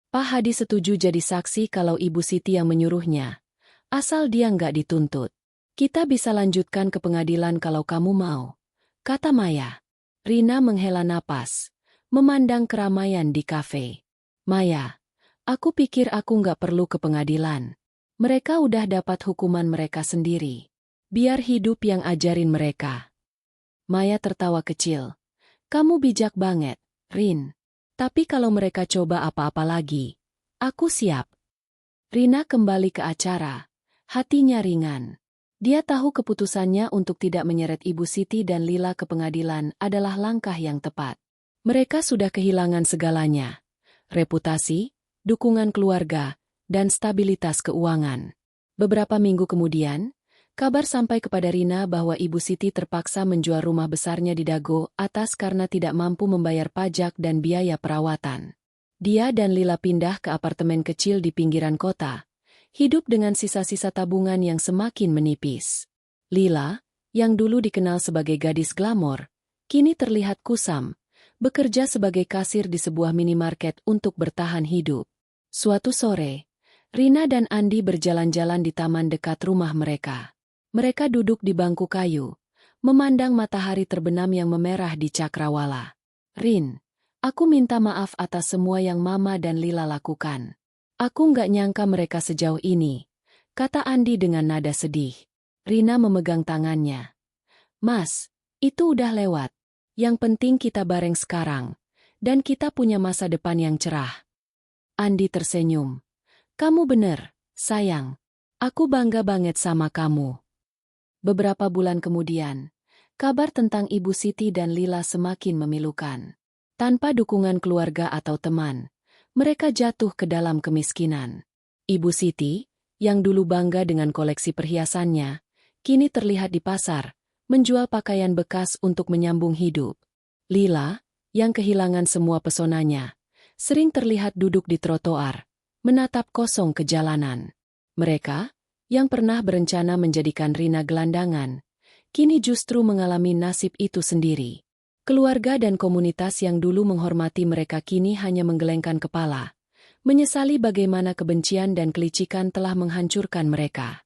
Pak Hadi setuju jadi saksi kalau Ibu Siti yang menyuruhnya. Asal dia nggak dituntut. Kita bisa lanjutkan ke pengadilan kalau kamu mau, kata Maya. Rina menghela napas, memandang keramaian di kafe. Maya, aku pikir aku nggak perlu ke pengadilan. Mereka udah dapat hukuman mereka sendiri. Biar hidup yang ajarin mereka. Maya tertawa kecil. Kamu bijak banget, Rin. Tapi kalau mereka coba apa-apa lagi, aku siap. Rina kembali ke acara. Hatinya ringan. Dia tahu keputusannya untuk tidak menyeret Ibu Siti dan Lila ke pengadilan adalah langkah yang tepat. Mereka sudah kehilangan segalanya. Reputasi, dukungan keluarga, dan stabilitas keuangan. Beberapa minggu kemudian, kabar sampai kepada Rina bahwa Ibu Siti terpaksa menjual rumah besarnya di Dago atas karena tidak mampu membayar pajak dan biaya perawatan. Dia dan Lila pindah ke apartemen kecil di pinggiran kota. Hidup dengan sisa-sisa tabungan yang semakin menipis. Lila, yang dulu dikenal sebagai gadis glamor, kini terlihat kusam, bekerja sebagai kasir di sebuah minimarket untuk bertahan hidup. Suatu sore, Rina dan Andi berjalan-jalan di taman dekat rumah mereka. Mereka duduk di bangku kayu, memandang matahari terbenam yang memerah di cakrawala. Rin, aku minta maaf atas semua yang Mama dan Lila lakukan. Aku nggak nyangka mereka sejauh ini, kata Andi dengan nada sedih. Rina memegang tangannya. Mas, itu udah lewat. Yang penting kita bareng sekarang, dan kita punya masa depan yang cerah. Andi tersenyum. Kamu bener, sayang. Aku bangga banget sama kamu. Beberapa bulan kemudian, kabar tentang Ibu Siti dan Lila semakin memilukan. Tanpa dukungan keluarga atau teman, mereka jatuh ke dalam kemiskinan. Ibu Siti, yang dulu bangga dengan koleksi perhiasannya, kini terlihat di pasar, menjual pakaian bekas untuk menyambung hidup. Lila, yang kehilangan semua pesonanya, sering terlihat duduk di trotoar, menatap kosong ke jalanan. Mereka, yang pernah berencana menjadikan Rina gelandangan, kini justru mengalami nasib itu sendiri. Keluarga dan komunitas yang dulu menghormati mereka kini hanya menggelengkan kepala, menyesali bagaimana kebencian dan kelicikan telah menghancurkan mereka.